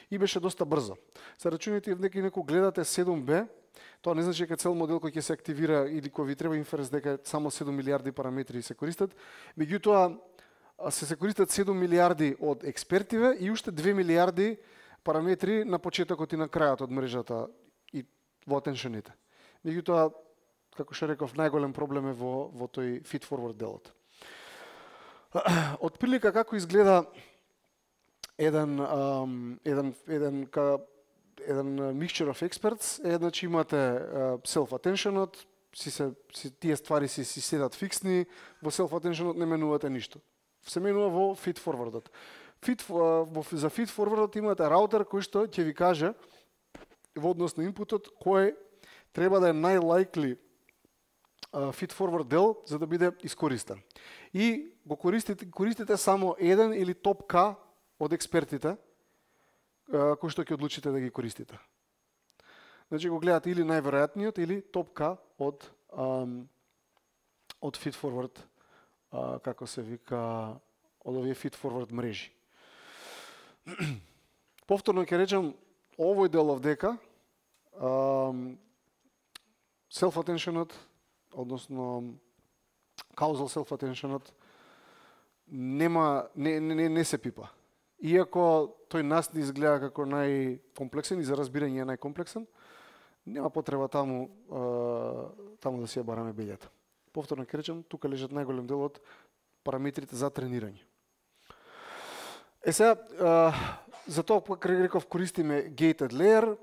И беше доста брзо. Се рачуните дека некој гледате 7b, Тоа не значи дека цел модел кој ќе се активира или кој ви треба инференс дека само 7 милиарди параметри се користат. Меѓутоа се користат 7 милиарди од експертиве и уште 2 милиарди параметри на почетокот и на крајот од мрежата и во attention-ите. Меѓутоа, како што реков, најголем проблем е во тој feed forward делот. Од прилика како изгледа еден mixture of experts е, значи имате self-attentionот, тие ствари си седат фиксни, во self-attentionот не менувате ништо. Се менува во feed forwardот. За feed forwardот имате раутер кој што ќе ви каже во однос на инпутот кој треба да е најлайкли feed forward дел за да биде искористен. И го користите само еден или топ К од експертите кои што ќе одлучите да ги користите. Значи го гледате или најверојатниот или топ К од feed forward, како се вика, од овие feed forward мрежи. Повторно ќе речам, овој дел овдека, self-attentionот, односно causal self-attentionot не се пипа. Иако тој нас не изгледа како најкомплексен и за разбирање е најкомплексен, нема потреба таму да си ја бараме бељата. Повторно ќе речем, тука лежат најголем дел од параметрите за тренирање. Сега, за тоа како реков користиме gated layer.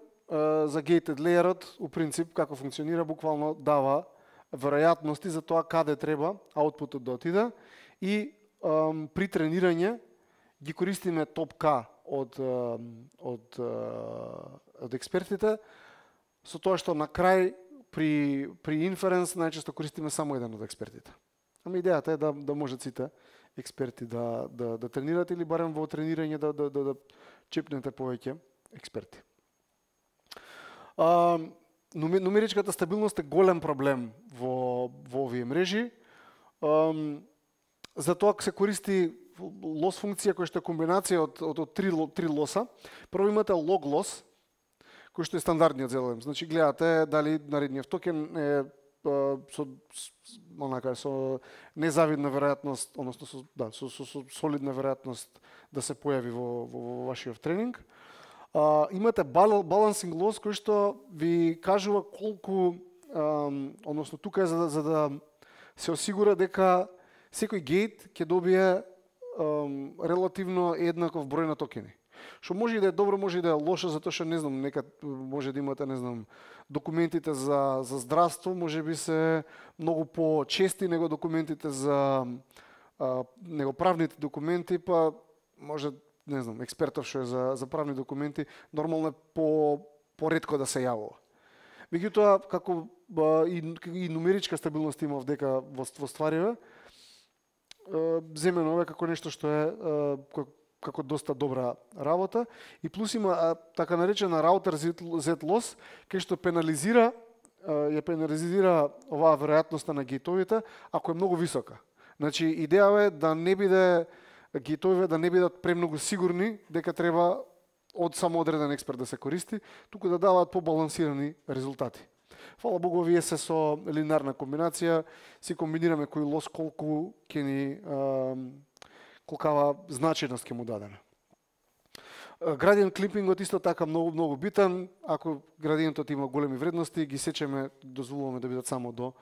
За gated layer-от, у принцип, како функционира, буквално дава веројатности за тоа каде треба аутпутот да отиде и при тренирање ги користиме топ К од експертите, со тоа што на крај при инференс најчесто користиме само еден од експертите. Ама идејата е да можат сите експерти да тренират или барем во тренирање да чепнете повеќе експерти. Нумеричката стабилност е голем проблем во овие мрежи. Затоа се користи лос функција која што е комбинација од три лоса. Прво имате log loss, кој што е стандардниот ZLM. Значи гледате дали наредниот токен е со незавидна веројатност, односно со солидна веројатност да се појави во вашиот тренинг. Имате balancing loss кој што ви кажува колку, односно тука е за да се осигура дека секој гейт ќе добие релативно еднаков број на токени. Што може и да е добро, може и да е лошо, затоа што не знам, некад може да имате, не знам, документите за здравство, може би се многу по-чести него документите него правните документи, па може, не знам, експертов што е за правни документи, нормално е по-ретко да се јавува. Меѓутоа, како и нумеричка стабилност има овдека во ствариве, земено е како нешто што е како доста добра работа и плюс има така наречена раутер Z-loss, кај што пенализира оваа веројатноста на гейтовите ако е многу висока. Значи идеја е да не биде гейтовите да не бидат премногу сигурни дека треба од само одреден експерт да се користи, туку да даваат побалансирани резултати. Фала Богу, овие се со линарна комбинација, си комбинираме кој лос колку ќе ни колкава значајност ќе му дадеме. Градиент клипингот исто така многу битен. Ако градиентот има големи вредности, ги сечеме, дозволуваме да бидат само до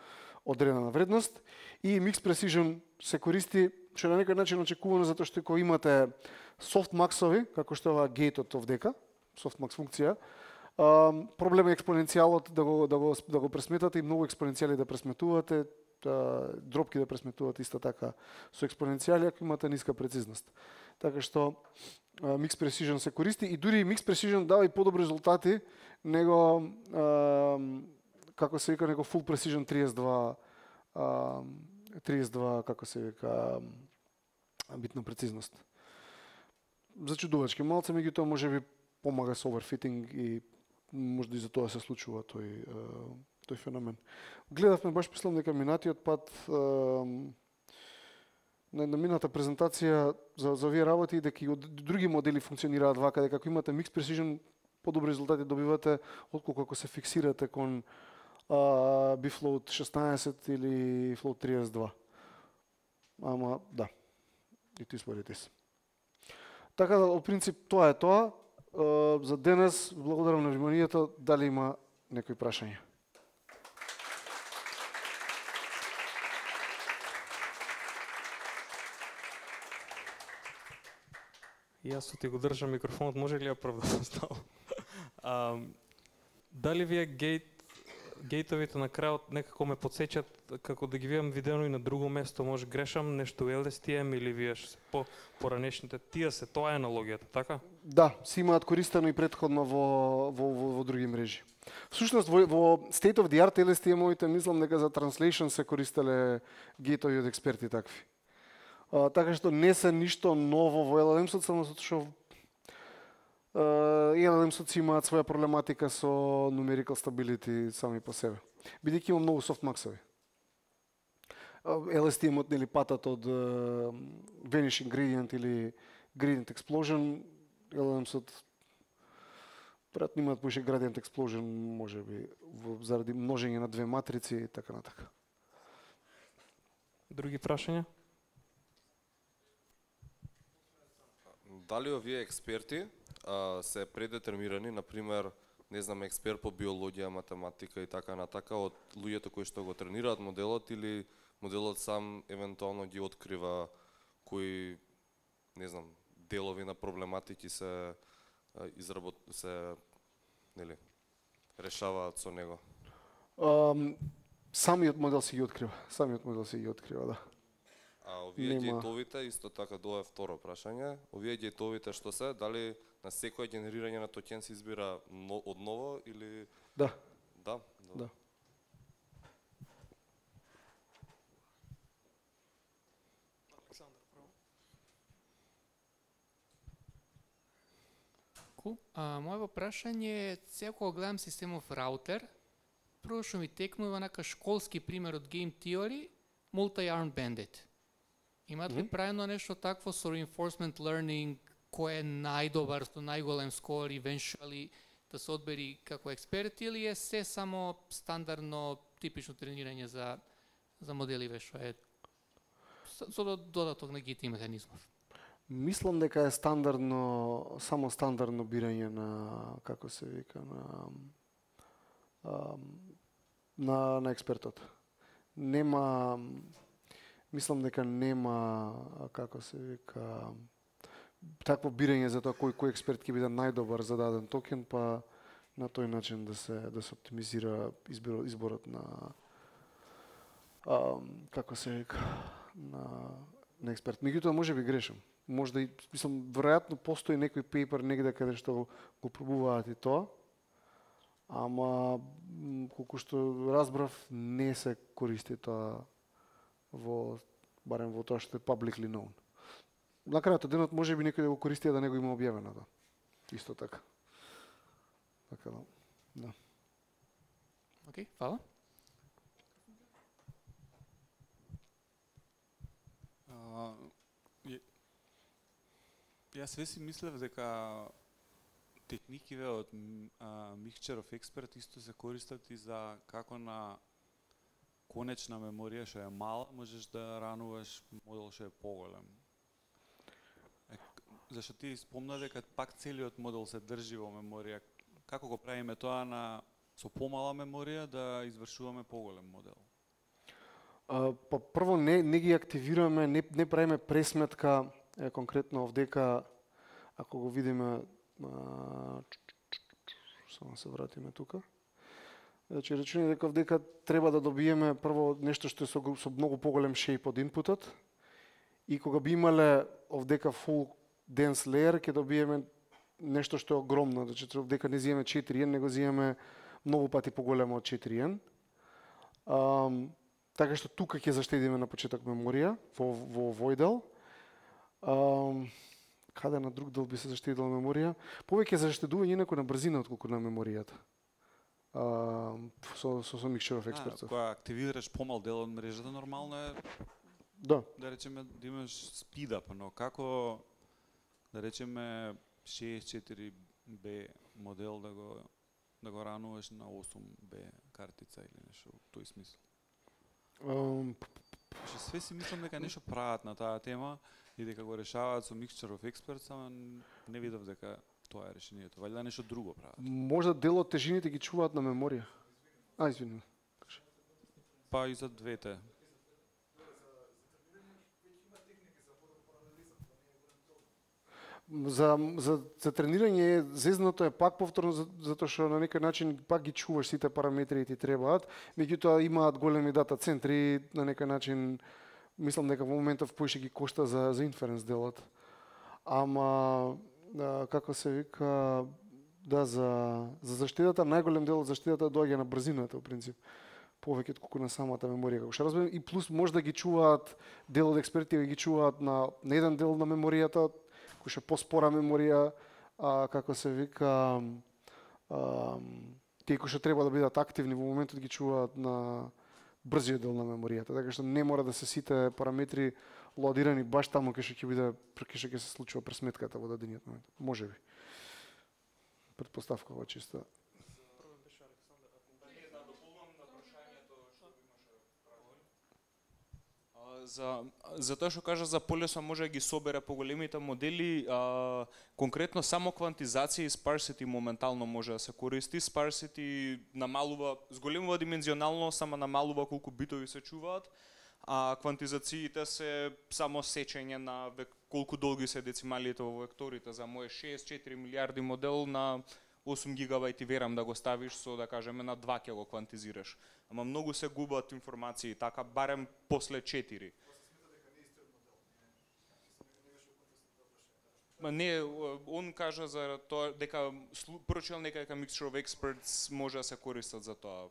одредена вредност. И Mix Precision се користи, што на некој начин очекувано, затоа што кога имате softmax-ови, како што е оваа гейтот овдека, softmax функција, проблем е експоненцијалот да го пресметате и многу експоненцијали да пресметувате, дропки да пресметувате исто така со експоненцијали ако имате ниска прецизност. Така што Mix Precision се користи и дури Mix Precision дава и подобри резултати него како се вика него Full Precision 32 како се вика битна прецизност. Зачудувачки малце, меѓутоа можеби помага со overfitting и можда и за тоа се случува тој феномен. Гледавме баш мислам дека минатиот пат на мината презентација за овие работи дека и од други модели функционираат вака, дека ако имате Mix Precision подобри резултати добивате отколку ако се фиксирате кон bfloat 16 или float 32. Ама да. И ти спорите се. Така да, од принцип тоа е тоа. За денес благодарам на вниманието. Дали има некои прашања? Јас ти го држам микрофонот, може ли ја прв да поставам? Дали вие гейтовите на крајот некако ме подсеќат како да ги видам видено и на друго место, може грешам нешто LSTM или вие што поранешните, тие се, тоа е аналогијата, така? Да, се имаат користено и претходно во други мрежи. Всушност во State of the Art LSTM-овите мислам дека за translation се користеле гейтови од експерти такви. Така што не се ништо ново во LLM-сот, само затоа што LLM-сот си имаат своја проблематика со numerical stability сами по себе. Бидејќи има многу softmax-ови. LSTM-от нели патат од vanishing gradient или gradient explosion, LLM-сот веројатно имаат поише gradient explosion, можеби заради множење на две матрици и така натака. Други прашања? Дали овие експерти се предетермирани, например, не знам, експерт по биологија, математика и така натака, од луѓето кои што го тренираат моделот, или моделот сам евентуално ги открива кои, не знам, делови на проблематики се решаваат со него? Самиот модел си ги открива, да. А овие гейтовите, исто така, тоа е второ прашање, овие гейтовите што се, дали на секој генерирање на токен се избира одново или... Да. Да? Да. Моето прашање е, секој гледам системов раутер, прво што ми текнува нака школски пример од Game Theory, Multi-Armed Bandit. Имат ли правено нешто такво со reinforcement learning, кој е најдобар, со најголем скор, eventually да се одбери како експерт, или е се само стандардно, типично тренирање за моделиве, што е со додаток на GT механизмов? Мислам дека е стандардно, само стандардно бирање на, како се вика, на експертот. Нема, мислам дека нема, како се вика, такво бирање за тоа кој експерт ќе биде најдобар за даден токен, па на тој начин да се оптимизира изборот на, како се вика, на експерт. Меѓутоа може би грешам. Можда и, мислам, веројатно постои некој пейпер негде каде што го пробуваат и тоа, ама колку што разбрав не се користи тоа барем во тоа што е publicly known. На крајот денот може би некој да го користи, да не го има објавено, да. Исто така. Така да. Океј, фала. Јас веси мислев дека техникиве од Mixture of Expert исто се користат и за како на конечна меморија што е мала, можеш да рануваш модел што е поголем. Зашто ти спомна дека пак целиот модел се држи во меморија. Како го правиме тоа со помала меморија да извршуваме поголем модел? Па прво не ги активираме, не правиме пресметка конкретно овдека, ако го видиме, само се вратиме тука. Значи речење дека овдека треба да добиеме прво нешто што е со многу поголем шейп од инпутот, и кога би имале овдека full dense layer, ќе добиеме нешто што е огромно, значи овдека не зиеме 4n, него зиеме многу пати поголемо од 4n. Така што тука ќе заштедиме на почеток меморија во Voidel. Каде на друг дел би се заштедила меморија? Повеќе заштедување инаку на брзина отколку на меморијата. Со Mixture of Experts. Кога активираш помал дел од мрежата, нормално е да речеме да имаш speed up, но како да речеме 64B модел да го рануваш на 8B картица или нешто во тој смисол. Све си мислам дека нешто прават на таа тема и дека го решаваат со Mixture of Experts, ама не видов дека тоа е решението. Валјда нешто друго прават. Можда дел од тежините ги чуваат на меморија. Извини. Па и за двете. За тренирање зезното е пак повторно затоа што на некој начин пак ги чуваш сите параметри и ти требаат, меѓутоа имаат големи дата центри, на некој начин мислам дека во моментов поише ги кошта за инференс делот. Ама како се вика, да, за заштедата, најголем дел од заштедата доаѓа на брзината, во принцип, повеќе отколку на самата меморија, како што разбирам, и плюс може да ги чуваат, дел од експертите ги чуваат на еден дел на меморијата, кој што поспора меморија, како се вика, тие кои што треба да бидат активни во моментот ги чуваат на брзиот дел на меморијата, така што не мора да се сите параметри лоадирани баш таму кај што ќе се случува пресметката во дадениот момент. Можеби. Предпоставка ова чиста. За тоа што кажа за полесно може да ги собере поголемите модели, конкретно само квантизација и sparsity моментално може да се користи. Sparsity намалува, зголемува димензионалност, ама намалува колку битови се чуваат, а квантизациите се само сечење на колку долги се децималите во векторите. За мој 64 милиарди модел на 8 гигабајти верам да го ставиш со, да кажеме, на 2 ќе го квантизираш. Ама многу се губат информации, така барем после 4. Ма не, он кажа за тоа дека прочел некај дека Mixture of Experts може да се користат за тоа.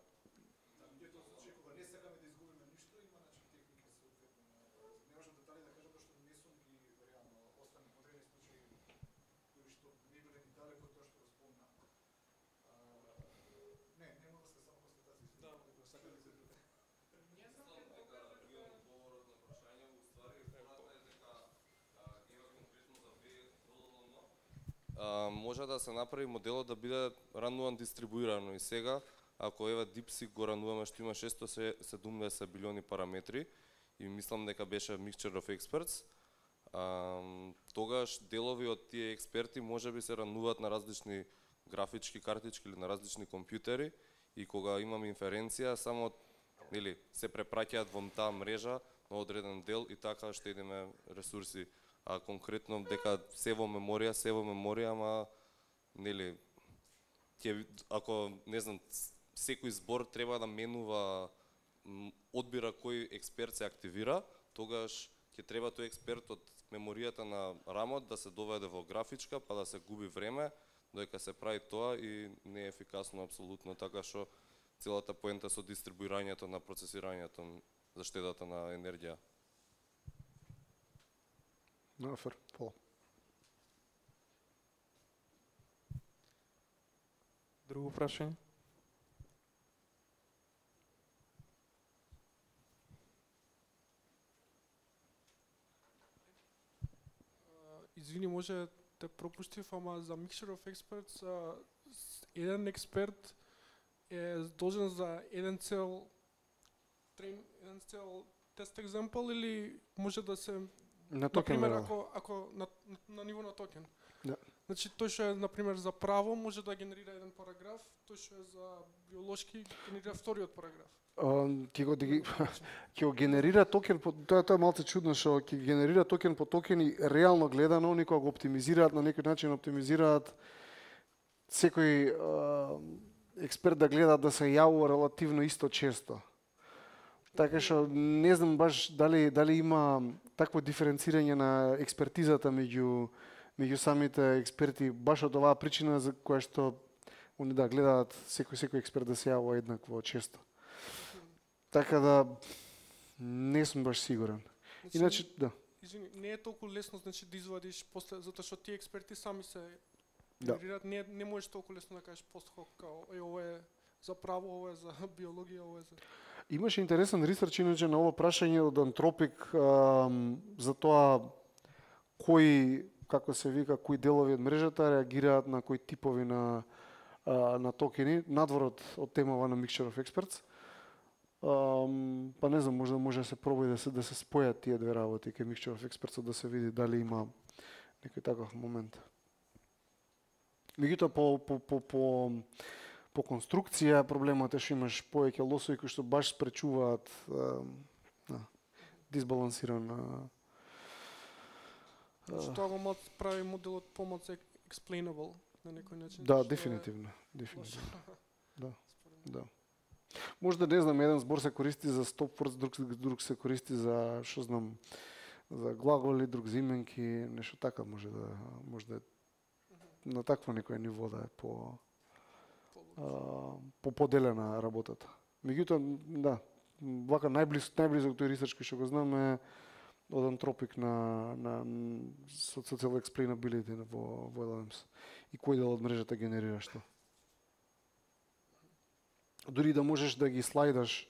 Може да се направи моделот да биде рануван дистрибуирано и сега, ако еве DeepSeek го рануваме што има 670 билиони параметри и мислам дека беше Mixture of Experts, тогаш делови од тие експерти може би се рануваат на различни графички картички или на различни компјутери и кога имаме инференција само се препраќаат во таа мрежа на одреден дел и така штедиме ресурси. А конкретно дека се во меморија, ама ако не знам, секој збор треба да менува одбира кој експерт се активира, тогаш ќе треба тој експерт од меморијата на рамот да се доведе во графичка, па да се губи време додека се прави тоа и не е ефикасно апсолутно, така што целата поента со дистрибуирањето на процесирањето за штедата на енергија. Нафер, пола. Друго прашање? Извини, може те пропуштив, ама за Mixture of Experts еден експерт е должен за еден цел тест екземпл или може да се на токен, например, ако на ниво на токен. Да. Значи тој што е например за право може да генерира еден параграф, тој што е за биолошки генерира вториот параграф. Ќе го генерира токен, тоа е малце чудно што ќе генерира токен по токен и реално гледано они кога го оптимизираат на некој начин оптимизираат секој експерт да гледа да се јавува релативно исто често. Така што не знам баш дали има такво диференцирање на експертизата меѓу самите експерти баш од оваа причина за која што они да гледаат секој експерт да се јавува еднакво често. Така да не сум баш сигурен. Значи, иначе да. Извини, не е толку лесно значи да извадиш после затоа што тие експерти сами се генерираат, не можеш толку лесно да кажеш постхок као ова е за право, ова е за биологија, ова е за. Имаше интересен ресерч иначе на ова прашање од Антропик за тоа како се вика, кои делови од мрежата реагираат на кои типови на токени, надвор од темава на Mixture of Experts. Па не знам, може да се проба и да се спојат тие две работи кај Mixture of Experts, да се види дали има некој таков момент. Меѓутоа по конструкција проблемот е што имаш повеќе лосови кои што баш спречуваат дисбалансиран. Што го прави моделот помоц explainable на некој начин? Да, дефинитивно. Да. Можда не знам, еден збор се користи за stop words, друг се користи за што знам, за глаголи, друг за именки, нешто така може да на такво некој ниво да е по поделена работата. Меѓутоа, да, вака најблизок тој ресерч кој што го знам е од Антропик на Social Explainability во LLMs и кој дел од мрежата генерира што. Дури да можеш да ги слайдаш,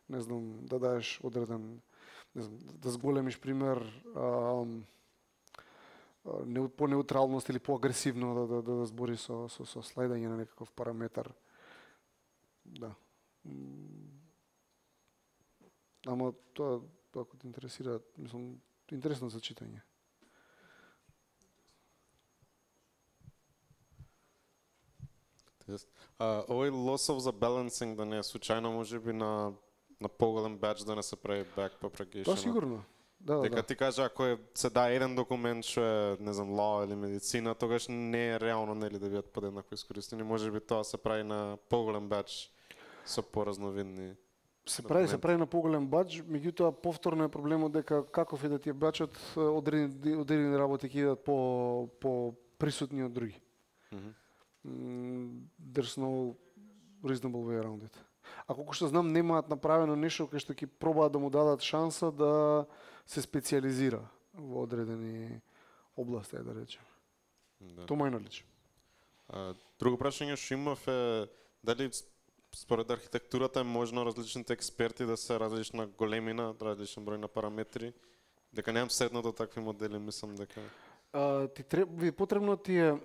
не знам, да даеш одреден, не знам, да зголемиш пример по неутралност или по агресивно да збори со слайдање на некаков параметар. Да. Ама тоа ако те интересира, мислам, интересно за читање. Овој loss of the balancing да не е случајно можеби на поголем бач да не се прави back propagation. Тоа сигурно. Да, дека ти кажа ако се дае еден документ што е, не знам, law или медицина, тогаш не е реално нели да бидат подеднакво искористени, можеби тоа се прави на поголем бач со поразновидни. Се прави на поголем бач, меѓутоа повторно е проблемот дека каков е да ти е бачот, одредени работи ќе идат по присутни од други. There's no reasonable way around it. А колку што знам, немаат направено нешто кај што ќе пробаат да му дадат шанса да се специализира во одредени области, да речем. Тоа мајно лично. Друго прашање што имав е дали според архитектурата е можно различните експерти да се различна големина, различен број на параметри, дека немам седно до такви модели, мислам дека потребно ти е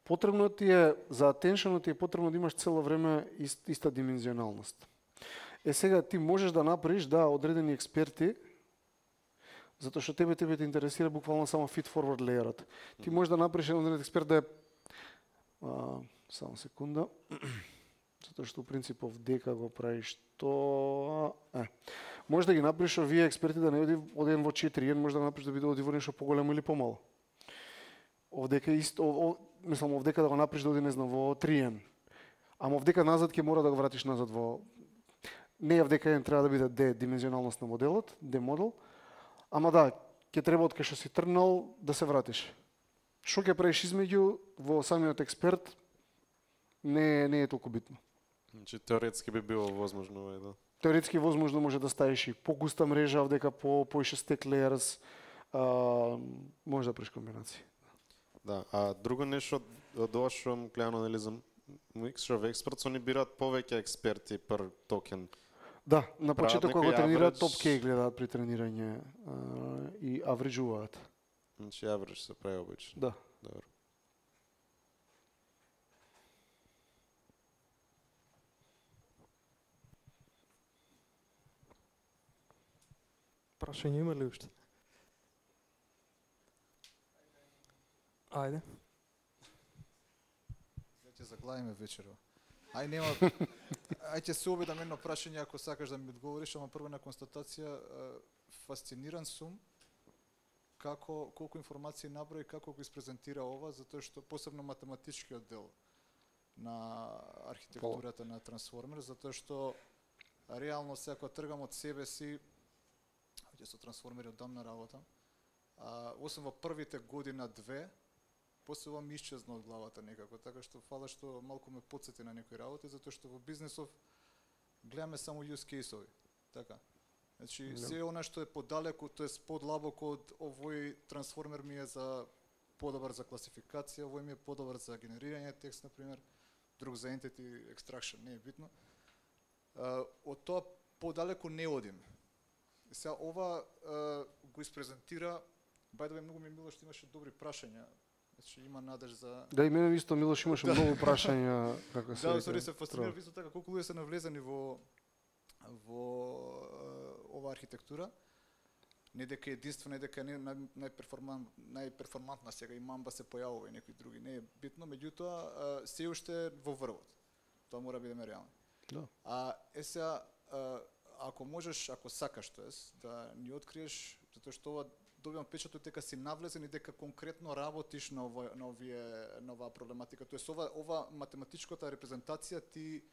потребно ти е за attention ти е потребно да имаш цело време иста димензионалност. Сега ти можеш да направиш одредени експерти, затоа што тебе те интересира буквално само feed forward layer-от. Ти можеш да направиш одреден експерт да е само секунда. Затоа што принципов дека го правиш тоа. Може да ги направиш овие експерти да не оди од 1 во 4, може да направиш да биде оди во нешто поголемо или помало. Овдека исто, мислам овдека да го направиш да оди не знам во 3N. Ама овдека назад ќе мора да го вратиш назад во не овдека N треба да биде D димензионалност на моделот, D модел. Ама да, ќе треба од кај што си тргнал да се вратиш. Што ќе правиш измеѓу во самиот експерт не е толку битно. Значи теоретски би било возможно, да. Теоретски возможно може да ставиш и по-густа мрежа, овдека поише stack layers, може да правиш комбинации. Да, а друго нешто од ова што гледано нели за Mixture of Experts, они бираат повеќе експерти per токен. Да, на почеток кога го тренираат топ K гледаат при тренирање и авреджуваат. Значи авредж се прави обично. Да. Добро. Прашање има ли уште? Ајде. Ќе заглавиме вечерва. Ај ќе се обидам едно прашање ако сакаш да ми одговориш, ама прво на констатација, фасциниран сум колку информации наброи, како го испрезентира ова, затоа што посебно математичкиот дел на архитектурата на трансформер, затоа што реално се ако тргам од себе си, ќе со трансформери одамна работам, освен во првите година-две, после ова ми исчезна од главата некако, така што фала што малку ме потсети на некои работи, затоа што во бизнесов гледаме само use case-ови, така. Значи, се она што е подалеку, тоест подлабоко од овој трансформер ми е за подобар за класификација, овој ми е подобар за генерирање текст, например, друг за entity extraction, не е битно. Од тоа подалеку не одим. Сега ова го испрезентира, бајдове многу ми е мило што имаше добри прашања. Значи има надеж за... Да, и мене исто Милош имаше многу прашања како се. Да, се фасцинирав исто така колку луѓе се навлезени во ова архитектура. Не дека е единствено, не дека не најперформантна сега и Мамба се појавува и некои други. Не е битно, меѓутоа се уште во врвот. Тоа мора да бидеме реални. Да. Сега ако можеш, ако сакаш, тоест да ни откриеш, затоа што ова добивам печатот дека си навлезен и дека конкретно работиш на оваа проблематика. Тоест ова математичката репрезентација ти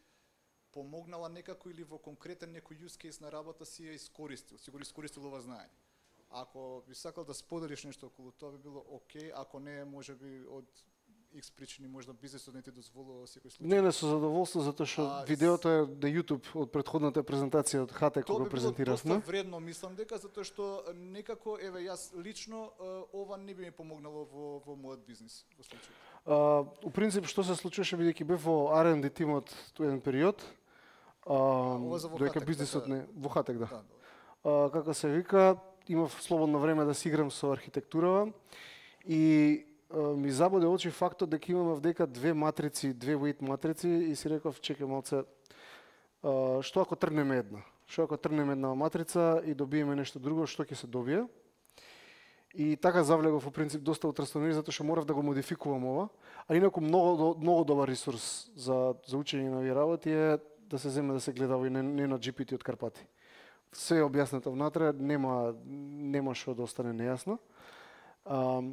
помогнала некако или во конкретен некој use case на работа си ја искористил, си го искористил ова знаење. Ако би сакал да споделиш нешто околу тоа би било окей, ако не можеби од X причини можда бизнисот не ти дозволува во секој случај. Не, со задоволство затоа што видеото е на YouTube од претходната презентација од ХТ кога го презентиравме. Тоа би било доста вредно, мислам дека затоа што некако еве јас лично ова не би ми помогнало во мојот бизнис во случај. У принцип што се случуваше бидејќи бев во R&D тимот тој еден период. Доека бизнисот не во Хатек, да. Како се вика, имав слободно време да си играм со архитектурава и ми забоде очи фактот дека имаме вдека две матрици, две weight матрици и си реков чекај малце, што ако тргнеме една? Што ако тргнеме една матрица и добиеме нешто друго, што ќе се добие? И така завлегов во принцип доста утрастонир затоа што морав да го модификувам ова, а инаку многу добар ресурс за учење на овие работи е да се земе да се гледа овој не на GPT од Карпати. Се е објаснето внатре, нема што да остане нејасно.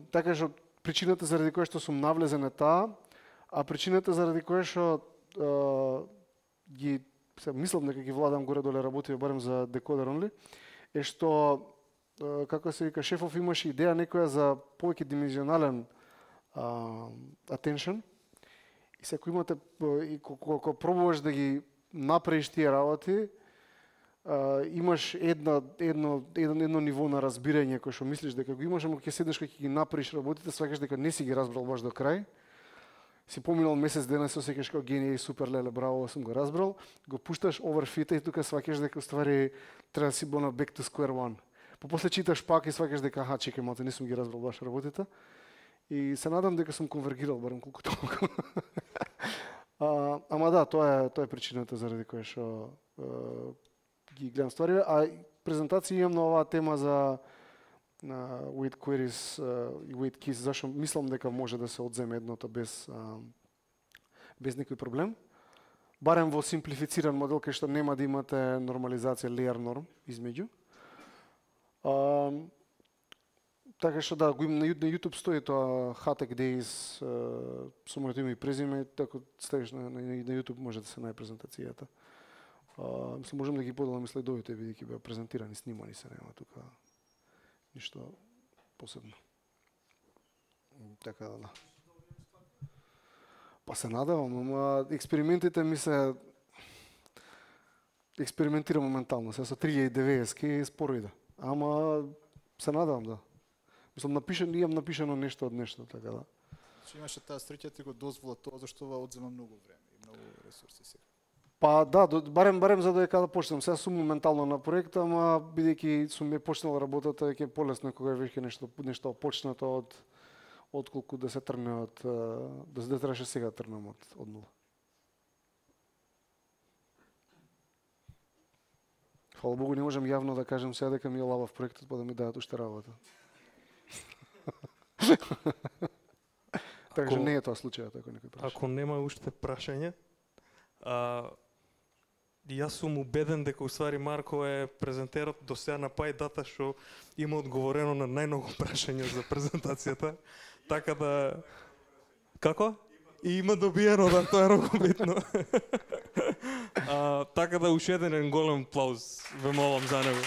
Така што причината заради која што сум навлезен е таа, а причината заради која што мислам дека ги владам горе-доле работи барем за Decoder Only, е што како се вика шефов имаше идеја некоја за повеќе димензионален attention. И се ако имате и кога пробуваш да ги направиш тие работи, имаш едно ниво на разбирање кој што мислиш дека го имаш, ама ќе седеш кога ќе ги направиш работите, сваќаш дека не си ги разбрал баш до крај. Си поминал месец дена, се осеќаш како генија и супер леле, браво, сум го разбрал, го пушташ оверфита и тука сваќаш дека уствари треба да си на back to square one. После читаш пак и сваќаш дека аха, чекај малце, не сум ги разбрал баш работите. И се надам дека сум конвергирал барем колку толку. Ама да, тоа е причината заради која што ги гледам ствари, а презентација имам на оваа тема за weight queries и weight keys, зашто мислам дека може да се одземе едното без некој проблем. Барем во симплифициран модел кај што нема да имате нормализација layer norm измеѓу. Така што да, на YouTube стои тоа Hatek Days со моето име и презиме, така ставиш на YouTube може да се најде презентацијата. Мислам, можем да ги поделам и слайдовите, бидејќи беа презентирани, снимани се, нема тука ништо посебно. Така да. Па се надевам, ама експериментите ми се експериментира моментално, се со 3090 споро иде. Ама се надевам, да. Мислам, имам напишано нешто од нешто, така да. Че имаше таа среќа ти го дозвола тоа, зашто ова одзема многу време и многу ресурси сега. Па да, барем за додека да почнем. Сега сум моментално на проект, ама бидејќи сум ме почнал работата, ќе е полесно кога веќе нешто почнато отколку да се тргне да требаше сега да тргнем од нула. Фала Богу, не можам јавно да кажем сега дека ми е лабав проектот, па да ми дадат уште работа. Така што не е тоа случајот, ако некој праша. Ако нема уште прашање, јас сум убеден дека уствари Марко е презентерот до сега на PyData што има одговорено на најмногу прашања за презентацијата. Така да... Како? И има добиено, да, тоа е многу битно. Така да уште еден голем аплауз ве молам за него.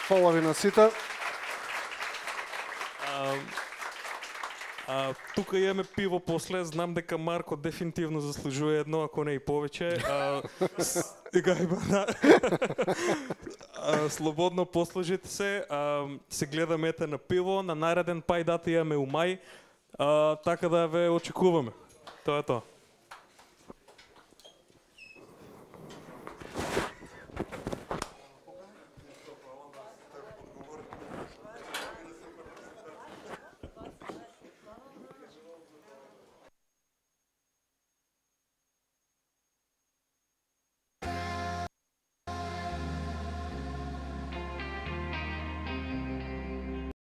Фала ви на сите. Тука имаме пиво после, знам дека Марко дефинитивно заслужува едно, ако не и повеќе. Слободно послужите се, се гледаме на пиво, на нареден PyData имаме у мај, така да ве очекуваме. Тоа е тоа.